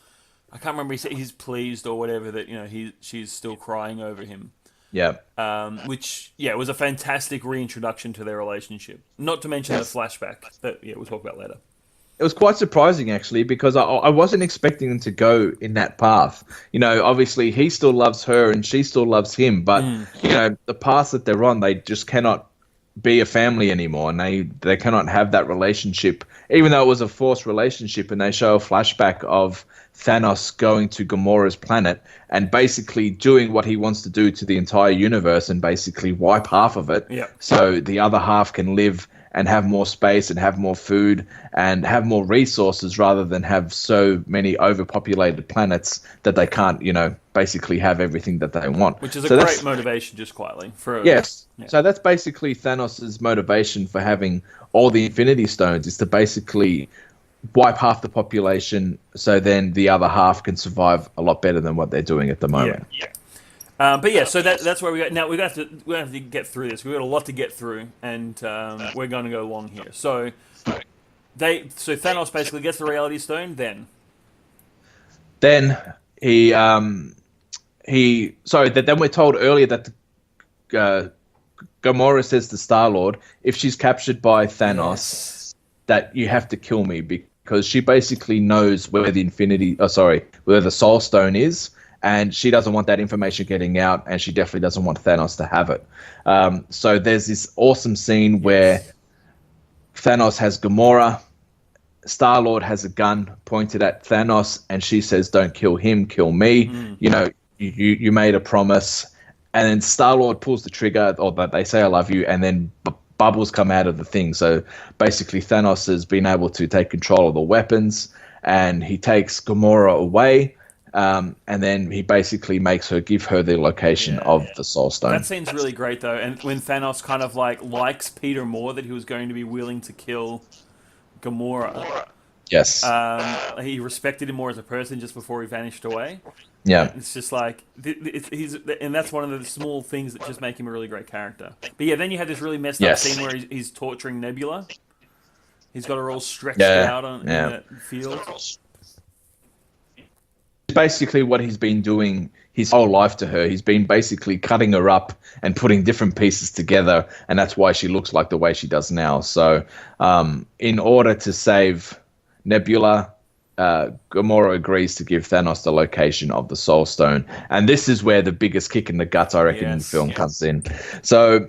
I can't remember he's pleased or whatever that she's still crying over him. Yeah. Which was a fantastic reintroduction to their relationship. Not to mention the flashback that we'll talk about later. It was quite surprising, actually, because I wasn't expecting them to go in that path. Obviously he still loves her and she still loves him, but the path that they're on, they just cannot be a family anymore, and they cannot have that relationship, even though it was a forced relationship. And they show a flashback of Thanos going to Gamora's planet and basically doing what he wants to do to the entire universe and basically wipe half of it, so the other half can live and have more space and have more food and have more resources, rather than have so many overpopulated planets that they can't, basically have everything that they want. Which is a great motivation, just quietly. Yes. Yeah. So that's basically Thanos' motivation for having all the Infinity Stones, is to basically wipe half the population, so then the other half can survive a lot better than what they're doing at the moment. So that's where we go. Now we have to get through this. We've got a lot to get through, and we're going to go long here. So Thanos basically gets the Reality Stone. Then then we're told earlier that Gamora says to Star-Lord, if she's captured by Thanos, that you have to kill me, because she basically knows where where the Soul Stone is. And she doesn't want that information getting out, and she definitely doesn't want Thanos to have it. So there's this awesome scene where Thanos has Gamora, Star-Lord has a gun pointed at Thanos, and she says, "Don't kill him, kill me." You made a promise. And then Star-Lord pulls the trigger, or they say, "I love you," and then bubbles come out of the thing. So basically Thanos has been able to take control of the weapons, and he takes Gamora away. And then he basically makes her give her the location of the Soul Stone. That scene's really great, though. And when Thanos kind of likes Peter more, that he was going to be willing to kill Gamora. Yes. He respected him more as a person just before he vanished away. Yeah. It's just and that's one of the small things that just make him a really great character. But then you have this really messed up scene where he's torturing Nebula. He's got her all stretched out in that field. Basically what he's been doing his whole life to her. He's been basically cutting her up and putting different pieces together, and that's why she looks like the way she does now. So in order to save Nebula, Gamora agrees to give Thanos the location of the Soul Stone, and this is where the biggest kick in the guts, I reckon, in the film comes in. So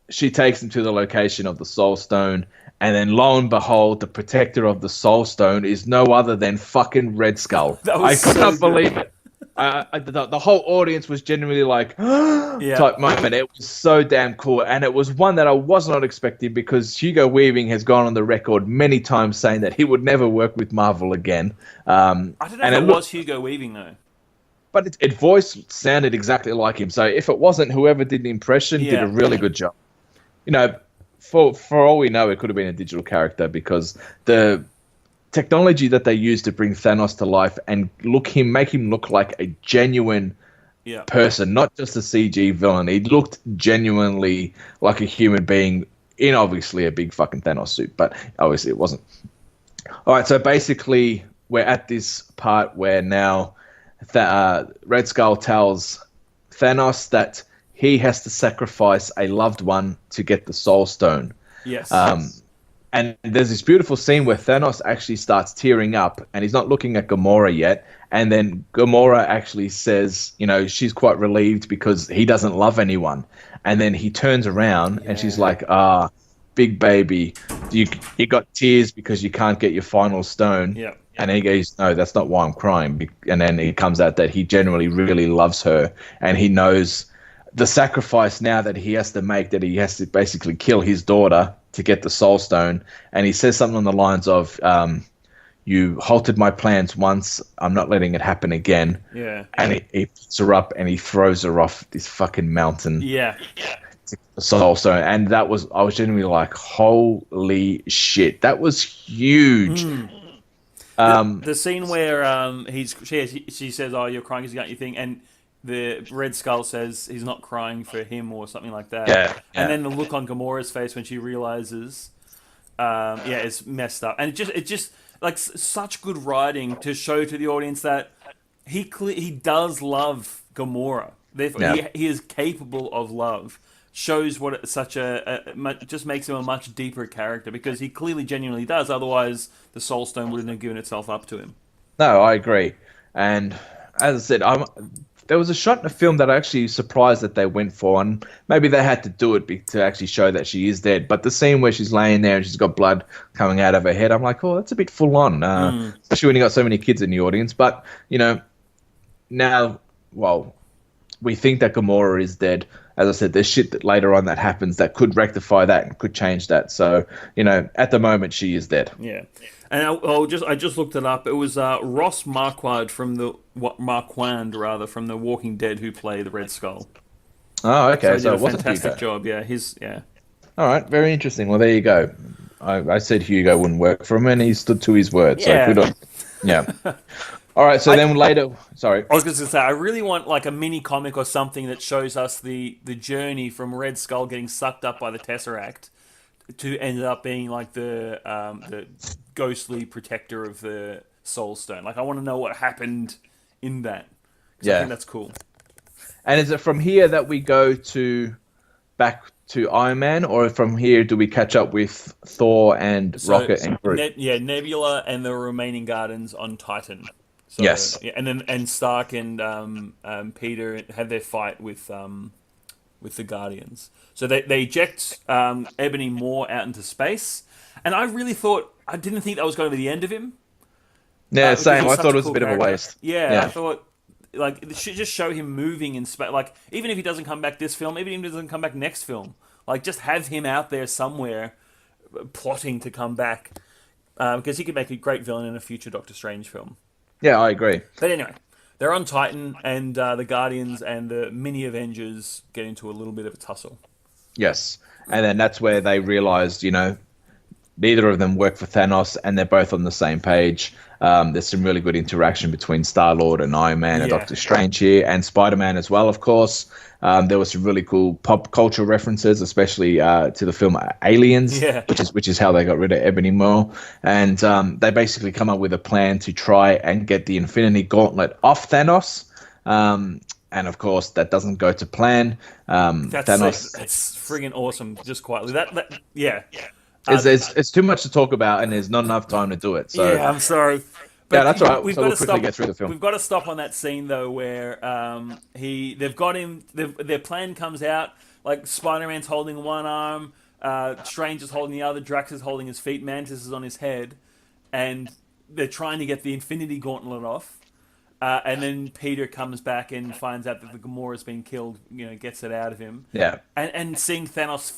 she takes him to the location of the Soul Stone, and then lo and behold, the protector of the Soul Stone is no other than fucking Red Skull. I couldn't believe it. The whole audience was genuinely like, type moment. It was so damn cool. And it was one that I was not expecting, because Hugo Weaving has gone on the record many times saying that he would never work with Marvel again. I don't know if it was Hugo Weaving, though. But its voice sounded exactly like him. So if it wasn't, whoever did the impression did a really good job. You know, for all we know, it could have been a digital character, because the technology that they used to bring Thanos to life and make him look like a genuine person, not just a CG villain. He looked genuinely like a human being in obviously a big fucking Thanos suit, but obviously it wasn't. All right, so basically we're at this part where now Red Skull tells Thanos that he has to sacrifice a loved one to get the Soul Stone. Yes. And there's this beautiful scene where Thanos actually starts tearing up, and he's not looking at Gamora yet. And then Gamora actually says, you know, she's quite relieved because he doesn't love anyone. And then he turns around and she's like, big baby, you got tears because you can't get your final stone. Yeah. And he goes, no, that's not why I'm crying. And then it comes out that he generally really loves her, and he knows the sacrifice now that he has to make, that he has to basically kill his daughter to get the Soul Stone. And he says something on the lines of, you halted my plans once, I'm not letting it happen again. Yeah. And he picks her up and he throws her off this fucking mountain. Yeah. To the Soul Stone. And I was genuinely like, holy shit, that was huge. The scene where she says, "Oh, you're crying because you got your thing," and the Red Skull says he's not crying for him or something like that. Yeah. And then the look on Gamora's face when she realizes, it's messed up, and it just like such good writing to show to the audience that he does love Gamora. Therefore, he is capable of love. Shows what just makes him a much deeper character, because he clearly genuinely does. Otherwise, the Soul Stone wouldn't have given itself up to him. No, I agree. And as I said, there was a shot in the film that I actually surprised that they went for, and maybe they had to do it to actually show that she is dead. But the scene where she's laying there and she's got blood coming out of her head, I'm like, oh, that's a bit full on, especially when you got so many kids in the audience. But you know, now, well, we think that Gamora is dead. As I said, there's shit that later on that happens that could rectify that and could change that. So, you know, at the moment, she is dead. Yeah. And I just looked it up. It was Ross Marquand from the Walking Dead who played the Red Skull. Oh, okay. So it he did a fantastic job. Yeah, All right, very interesting. Well, there you go. I said Hugo wouldn't work for him, and he stood to his word. So good on. Yeah. All right, so then later... Sorry. I was going to say, I really want like a mini comic or something that shows us the journey from Red Skull getting sucked up by the Tesseract to end up being like the ghostly protector of the Soul Stone. Like, I want to know what happened in that. I think that's cool. And is it from here that we go back to Iron Man, or from here do we catch up with Thor and Rocket and Groot? Nebula and the remaining Guardians on Titan. So, yes. Yeah, and Stark and Peter had their fight with the Guardians. So they eject Ebony Maw out into space, and I didn't think that was going to be the end of him. Yeah, same. I thought it was a bit of a waste. Yeah, I thought like it should just show him moving in space. Like even if he doesn't come back this film, even if he doesn't come back next film, like just have him out there somewhere plotting to come back, because he could make a great villain in a future Doctor Strange film. Yeah, I agree. But anyway, they're on Titan, and the Guardians and the mini Avengers get into a little bit of a tussle. Yes, and then that's where they realized, you know, neither of them work for Thanos, and they're both on the same page. There's some really good interaction between Star-Lord and Iron Man and Doctor Strange here, and Spider-Man as well, of course. There were some really cool pop culture references, especially to the film Aliens, which is how they got rid of Ebony Maw. And they basically come up with a plan to try and get the Infinity Gauntlet off Thanos. And of course, that doesn't go to plan. That's friggin' awesome, just quietly. It's too much to talk about, and there's not enough time to do it. So yeah, I'm sorry. But that's all right. We've We'll got to quickly stop. get through the film. We've got to stop on that scene though, where they've got him. Their plan comes out. Like Spider-Man's holding one arm, Strange is holding the other, Drax is holding his feet, Mantis is on his head, and they're trying to get the Infinity Gauntlet off. And then Peter comes back and finds out that the Gamora's been killed. Gets it out of him. Yeah. And seeing Thanos,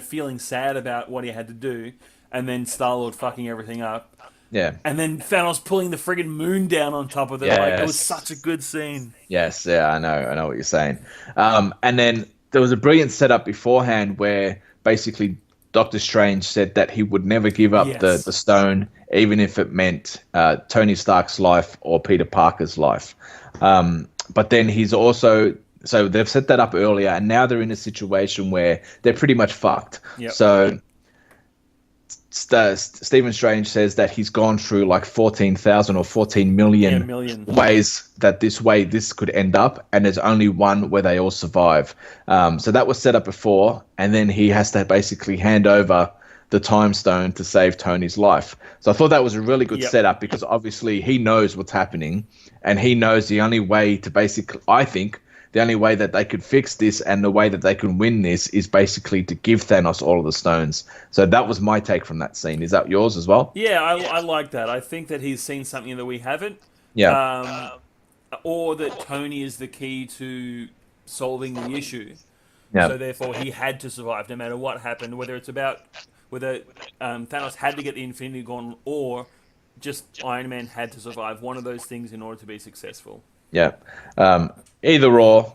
feeling sad about what he had to do, and then Star-Lord fucking everything up. Yeah. And then Thanos pulling the friggin' moon down on top of it. Yes. Like, it was such a good scene. Yes, yeah, I know what you're saying. And then there was a brilliant setup beforehand where basically Doctor Strange said that he would never give up the stone, even if it meant Tony Stark's life or Peter Parker's life. But then he's also... So they've set that up earlier, and now they're in a situation where they're pretty much fucked. Yep. So... Stephen Strange says that he's gone through like 14,000 or 14 million ways that this could end up, and there's only one where they all survive. So that was set up before, and then he has to basically hand over the time stone to save Tony's life. So I thought that was a really good setup, because obviously he knows what's happening, and he knows the only way to the only way that they could fix this and the way that they can win this is basically to give Thanos all of the stones. So that was my take from that scene. Is that yours as well? Yeah, I like that. I think that he's seen something that we haven't. Yeah. Or that Tony is the key to solving the issue. Yeah. So therefore he had to survive no matter what happened, whether Thanos had to get the Infinity Gauntlet or just Iron Man had to survive. One of those things in order to be successful. Yeah. Either or,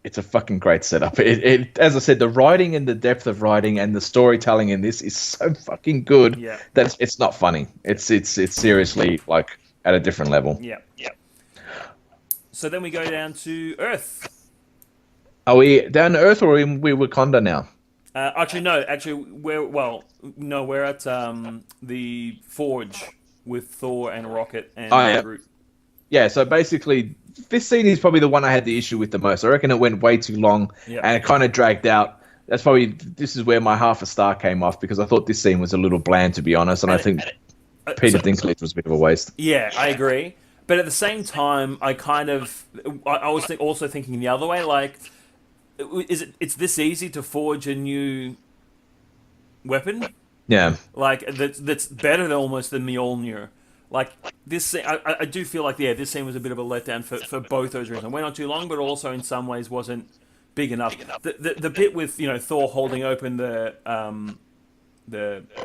it's a fucking great setup. It, as I said, the writing and the depth of writing and the storytelling in this is so fucking good that it's not funny. It's seriously like at a different level. Yeah. So then we go down to Earth. Are we down to Earth or are we Wakanda now? We're at the Forge with Thor and Rocket and Groot. Yeah, so basically, this scene is probably the one I had the issue with the most. I reckon it went way too long, and it kind of dragged out. This is where my half a star came off, because I thought this scene was a little bland, to be honest, and I think Peter Dinklage was a bit of a waste. Yeah, I agree. But at the same time, I was also thinking the other way, like, it's this easy to forge a new weapon? Yeah. Like, that's better than almost than Mjolnir. Like, this scene, I do feel like, this scene was a bit of a letdown for both those reasons. It went on too long, but also in some ways wasn't big enough. The bit with, Thor holding open the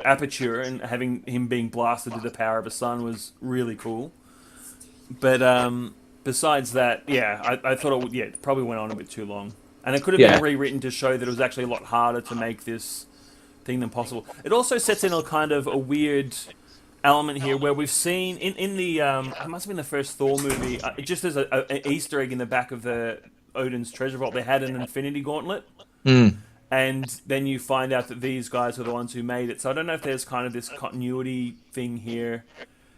aperture and having him being blasted with the power of a sun was really cool. But besides that, I thought it probably went on a bit too long. And it could have been rewritten to show that it was actually a lot harder to make this thing than possible. It also sets in a kind of a weird element here where we've seen in the it must have been the first Thor movie, just as an Easter egg in the back of the Odin's treasure vault, they had an Infinity Gauntlet, and then you find out that these guys are the ones who made it. So I don't know if there's kind of this continuity thing here.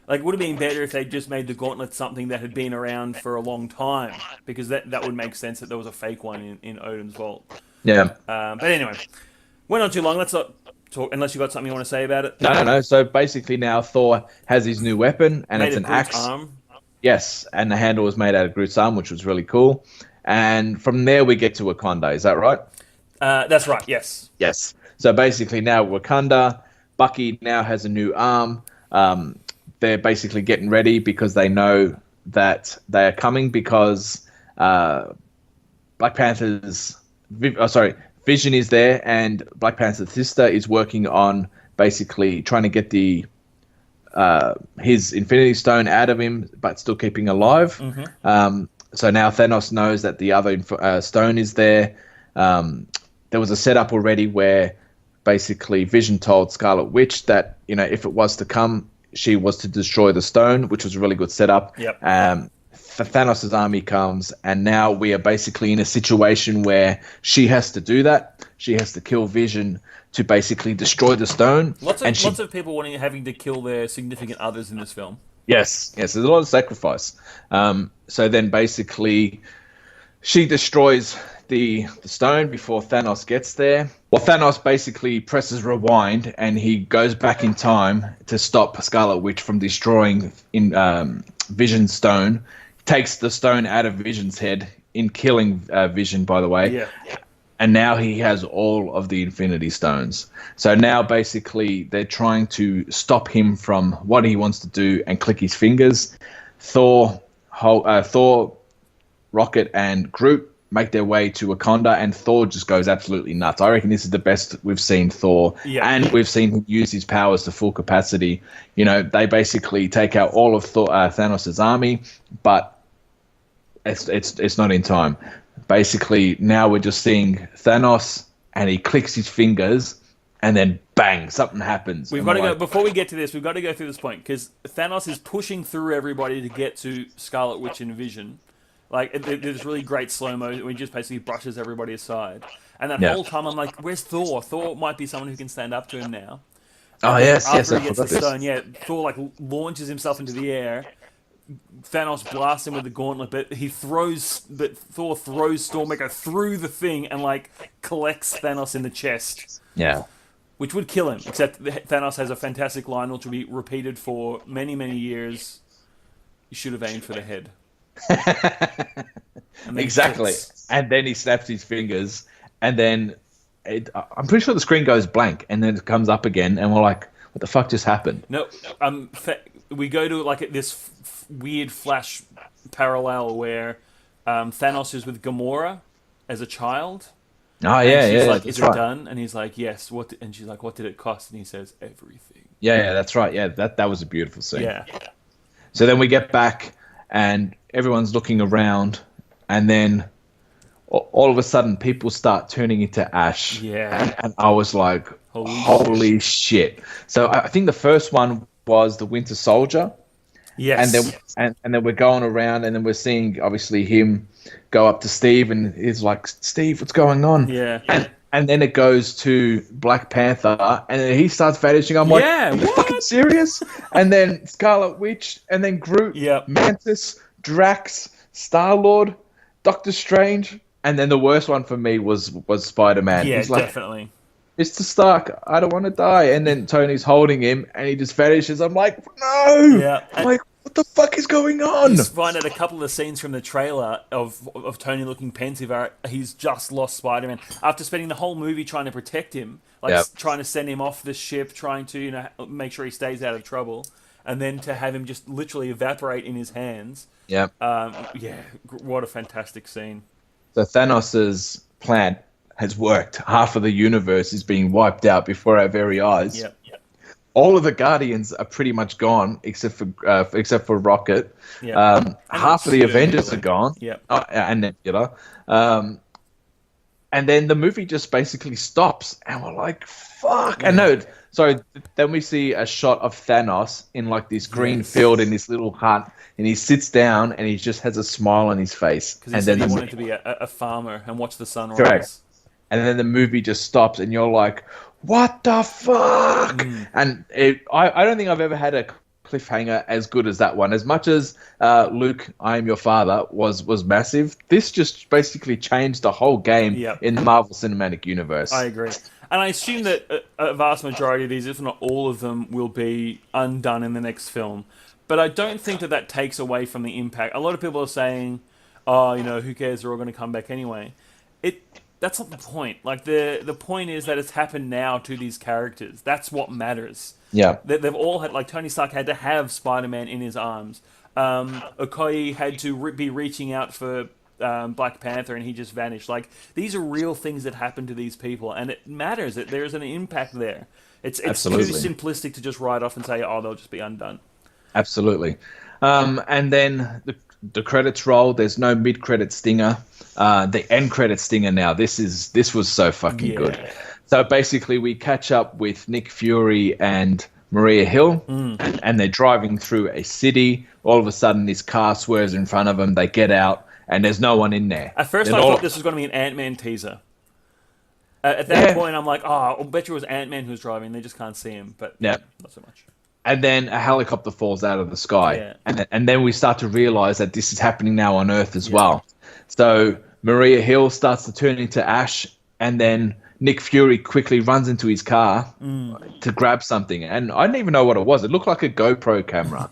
Like, it would have been better if they just made the gauntlet something that had been around for a long time, because that would make sense that there was a fake one in Odin's vault. Yeah. But anyway, went on too long. Let's not talk, unless you've got something you want to say about it. No. So basically now Thor has his new weapon, and it's an axe. Arm. Yes, and the handle was made out of Groot's arm, which was really cool. And from there we get to Wakanda. Is that right? That's right, yes. Yes. So basically now Wakanda, Bucky now has a new arm. They're basically getting ready because they know that they are coming, because Black Panther's... Vision is there, and Black Panther's sister is working on basically trying to get his Infinity Stone out of him, but still keeping alive. So now Thanos knows that the other stone is there. There was a setup already where basically Vision told Scarlet Witch that, you know, if it was to come, she was to destroy the stone, which was a really good setup. Yep. Thanos' army comes, and now we are basically in a situation where she has to do that. She has to kill Vision to basically destroy the stone. Lots of people having to kill their significant others in this film. Yes, there's a lot of sacrifice. So then basically she destroys the stone before Thanos gets there. Well, Thanos basically presses rewind and he goes back in time to stop Scarlet Witch from destroying Vision's stone. Takes the stone out of Vision's head in killing Vision, by the way. Yeah. And now he has all of the Infinity Stones. So now basically they're trying to stop him from what he wants to do and click his fingers. Thor, Rocket, and Groot make their way to Wakanda, and Thor just goes absolutely nuts. I reckon this is the best we've seen Thor, and we've seen him use his powers to full capacity. You know, they basically take out all of Thanos' army, but it's not in time. Basically, now we're just seeing Thanos, and he clicks his fingers, and then bang, something happens. We've got to go before we get to this. We've got to go through this point because Thanos is pushing through everybody to get to Scarlet Witch and Vision. Like, there's really great slow-mo where he just basically brushes everybody aside. And that whole time, I'm like, where's Thor? Thor might be someone who can stand up to him now. Oh, yes. After he gets the stone, Thor, like, launches himself into the air. Thanos blasts him with the gauntlet, but Thor throws Stormbreaker through the thing and, like, collects Thanos in the chest. Yeah. Which would kill him, except Thanos has a fantastic line which will be repeated for many, many years. You should have aimed for the head. Exactly. And then he snaps his fingers, and then I'm pretty sure the screen goes blank, and then it comes up again, and we're like, what the fuck just happened? No, we go to like this weird flash parallel where Thanos is with Gamora as a child. Oh, yeah, she's yeah. like, is it done? And he's like, yes. What? And she's like, what did it cost? And he says, everything. Yeah, that's right. Yeah, that was a beautiful scene. Yeah. So then we get back, and everyone's looking around, and then all of a sudden people start turning into ash. Yeah. And I was like, holy shit. So I think the first one was the Winter Soldier. Yes. And then we're going around, and then we're seeing obviously him go up to Steve, and he's like, Steve, what's going on? Yeah. And then it goes to Black Panther, and then he starts vanishing. I'm like, are you fucking serious? And then Scarlet Witch, and then Groot, Mantis, Drax, Star-Lord, Doctor Strange, and then the worst one for me was Spider-Man. Yeah, he's like, definitely. Mr. Stark, I don't want to die. And then Tony's holding him, and he just vanishes. I'm like, no! Yeah. I'm like, what the fuck is going on? You find out a couple of the scenes from the trailer of Tony looking pensive. He's just lost Spider-Man after spending the whole movie trying to protect him, trying to send him off the ship, trying to make sure he stays out of trouble, and then to have him just literally evaporate in his hands. Yeah. What a fantastic scene. So Thanos' plan has worked. Half of the universe is being wiped out before our very eyes. Yep. All of the Guardians are pretty much gone, except for Rocket. Yep. Half of the Avengers are gone. Yep. And Nebula. And then the movie just basically stops, and we're like, fuck. And no, so then we see a shot of Thanos in like this green field in this little hut, and he sits down, and he just has a smile on his face. Because he said he wanted to be a farmer and watch the sunrise. Correct. And then the movie just stops, and you're like, what the fuck? And I don't think I've ever had a cliffhanger as good as that one. As much as Luke, I Am Your Father was massive, this just basically changed the whole game in the Marvel Cinematic Universe. I agree. And I assume that a vast majority of these, if not all of them, will be undone in the next film. But I don't think that takes away from the impact. A lot of people are saying, oh, who cares, they're all going to come back anyway. That's not the point. Like, the point is that it's happened now to these characters. That's what matters. Yeah. They've all had, like, Tony Stark had to have Spider-Man in his arms. Okoye had to be reaching out for Black Panther, and he just vanished. Like, these are real things that happen to these people, and it matters that there's an impact there. It's too simplistic to just write off and say, oh, they'll just be undone. Absolutely. And then the credits roll. There's no mid-credit stinger. The end credit stinger now. This was so fucking good. So basically, we catch up with Nick Fury and Maria Hill, and they're driving through a city. All of a sudden, this car swerves in front of them. They get out, and there's no one in there. At first, I thought this was going to be an Ant-Man teaser. At that point, I'm like, oh, I bet you it was Ant-Man who's driving. They just can't see him, but not so much. And then a helicopter falls out of the sky, and then we start to realize that this is happening now on Earth as well. So Maria Hill starts to turn into ash, and then Nick Fury quickly runs into his car to grab something. And I didn't even know what it was. It looked like a GoPro camera.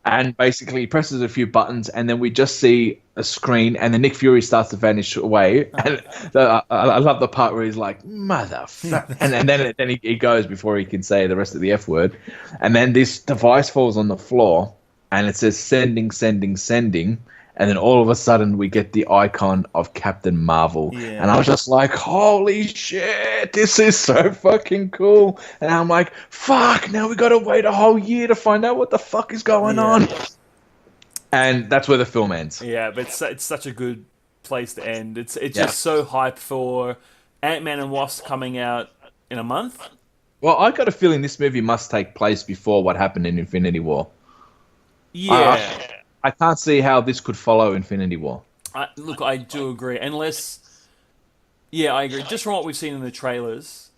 And basically he presses a few buttons, and then we just see a screen, and then Nick Fury starts to vanish away. And I love the part where he's like, motherfucker. and then he goes before he can say the rest of the F word. And then this device falls on the floor, and it says sending, sending, sending. And then all of a sudden, we get the icon of Captain Marvel. Yeah. And I was just like, holy shit, this is so fucking cool. And I'm like, fuck, now we got to wait a whole year to find out what the fuck is going on. And that's where the film ends. Yeah, but it's such a good place to end. It's just so hype for Ant-Man and Wasp coming out in a month. Well, I got a feeling this movie must take place before what happened in Infinity War. Yeah. I can't see how this could follow Infinity War. Look, I do agree. Unless... Yeah, I agree. Just from what we've seen in the trailers,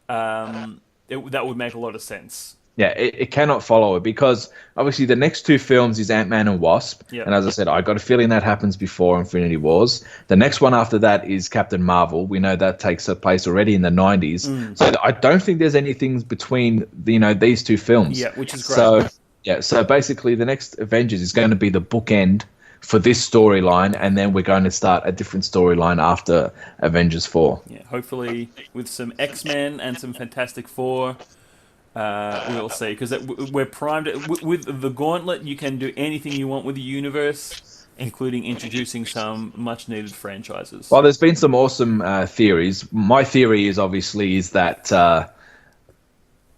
that would make a lot of sense. Yeah, it cannot follow it because obviously the next two films is Ant-Man and Wasp. Yep. And as I said, I got a feeling that happens before Infinity Wars. The next one after that is Captain Marvel. We know that takes place already in the 90s. So I don't think there's anything between these two films. Yeah, which is great. So basically the next Avengers is going to be the bookend for this storyline, and then we're going to start a different storyline after Avengers 4. Yeah, hopefully with some X-Men and some Fantastic Four. We'll see, because we're primed. With the Gauntlet, you can do anything you want with the universe, including introducing some much-needed franchises. Well, there's been some awesome theories. My theory is that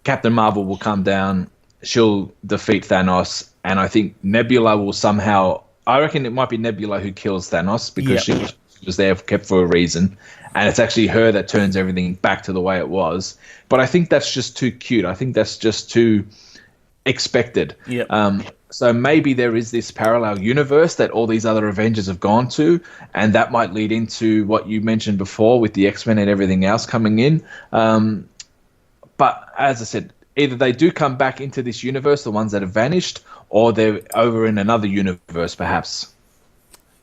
Captain Marvel will come down, she'll defeat Thanos, and I think Nebula will somehow... I reckon it might be Nebula who kills Thanos, because she was there kept for a reason, and it's actually her that turns everything back to the way it was. But I think that's just too cute. I think that's just too expected. So maybe there is this parallel universe that all these other Avengers have gone to, and that might lead into what you mentioned before with the X-Men and everything else coming in. But as I said, either they do come back into this universe, the ones that have vanished, or they're over in another universe, perhaps.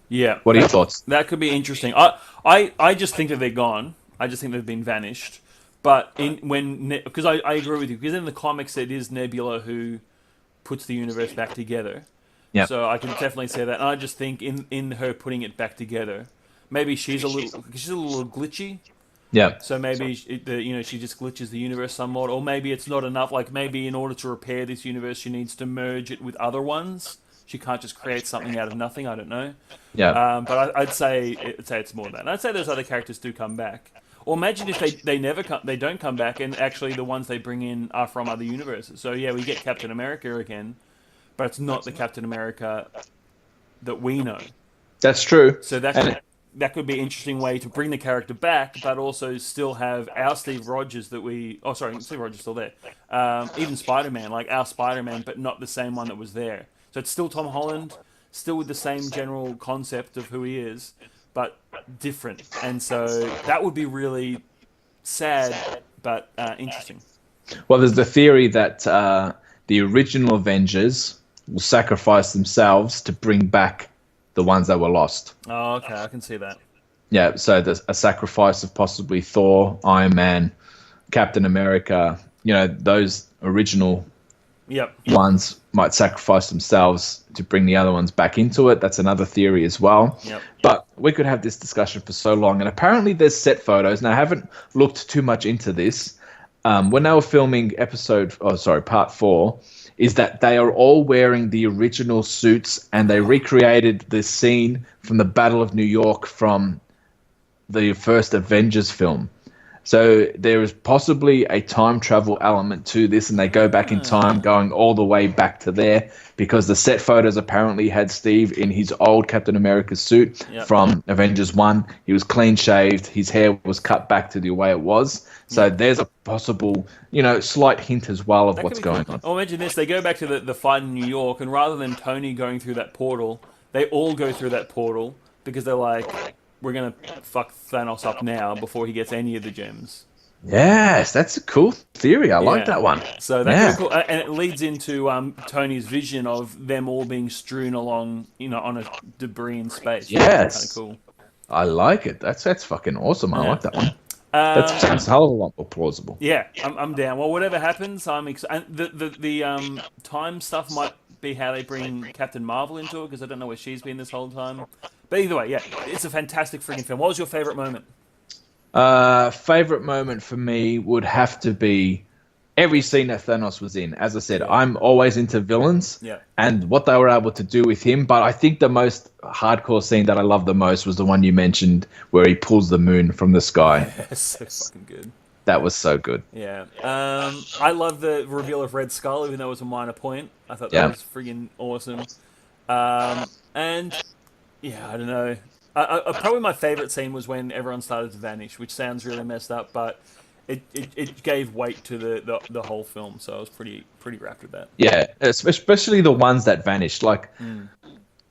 Yeah. What are your thoughts? That could be interesting. I just think that they're gone. I just think they've been vanished. But because I agree with you, because in the comics it is Nebula who puts the universe back together. Yeah. So I can definitely say that. And I just think in her putting it back together, maybe she's a little glitchy. Yeah. So maybe she just glitches the universe somewhat, or maybe it's not enough. Like maybe in order to repair this universe, she needs to merge it with other ones. She can't just create something out of nothing. I don't know. Yeah. But I'd say it's more than that. And I'd say those other characters do come back. Or imagine if they don't come back, and actually the ones they bring in are from other universes. So yeah, we get Captain America again, but it's not the Captain America that we know. That's true. So that could be an interesting way to bring the character back, but also still have our Steve Rogers that we... Oh, sorry, Steve Rogers is still there. Even Spider-Man, like our Spider-Man, but not the same one that was there. So it's still Tom Holland, still with the same general concept of who he is, but different. And so that would be really sad, but interesting. Well, there's the theory that the original Avengers will sacrifice themselves to bring back the ones that were lost. Oh, okay, I can see that. Yeah, so there's a sacrifice of possibly Thor, Iron Man, Captain America. Those original ones might sacrifice themselves to bring the other ones back into it. That's another theory as well. Yep. But we could have this discussion for so long. And apparently there's set photos. Now, I haven't looked too much into this. When they were filming part 4, is that they are all wearing the original suits, and they recreated the scene from the Battle of New York from the first Avengers film. So there is possibly a time travel element to this, and they go back in time, going all the way back to there, because the set photos apparently had Steve in his old Captain America suit from Avengers 1. He was clean shaved. His hair was cut back to the way it was. So there's a possible, slight hint as well of what's going on. Oh, imagine this. They go back to the fight in New York, and rather than Tony going through that portal, they all go through that portal because they're like, we're going to fuck Thanos up now before he gets any of the gems. Yes, that's a cool theory. I like that one. So that's cool. And it leads into Tony's vision of them all being strewn along, on a debris in space. Yes. Kind of cool. I like it. That's fucking awesome. I like that one. That sounds a hell of a lot more plausible. Yeah, I'm down. Well, whatever happens, I'm excited. The time stuff might be how they bring Captain Marvel into it, because I don't know where she's been this whole time. But either way, it's a fantastic freaking film. What was your favourite moment? Favorite moment for me would have to be every scene that Thanos was in. As I said, I'm always into villains and what they were able to do with him. But I think the most hardcore scene that I love the most was the one you mentioned where he pulls the moon from the sky. So fucking good. That was so good. Yeah. I love the reveal of Red Skull, even though it was a minor point. I thought that was friggin' awesome. And yeah, I don't know. Probably my favourite scene was when everyone started to vanish, which sounds really messed up, but it gave weight to the whole film, so I was pretty wrapped with that. Yeah, especially the ones that vanished. Like,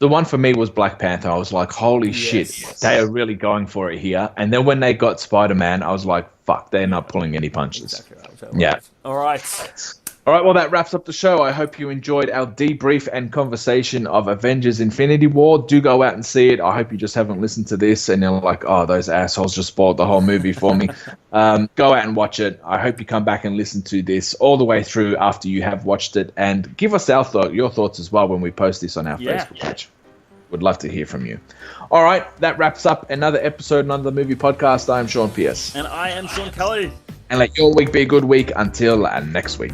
the one for me was Black Panther. I was like, holy shit, they are really going for it here. And then when they got Spider-Man, I was like, fuck, they're not pulling any punches. Exactly right. All right. All right, well, that wraps up the show. I hope you enjoyed our debrief and conversation of Avengers Infinity War. Do go out and see it. I hope you just haven't listened to this and you're like, oh, those assholes just spoiled the whole movie for me. Go out and watch it. I hope you come back and listen to this all the way through after you have watched it. And give us your thoughts as well when we post this on our Facebook page. Would love to hear from you. All right, that wraps up another episode, another movie podcast. I am Sean Pierce. And I am Sean Kelly. And let your week be a good week until next week.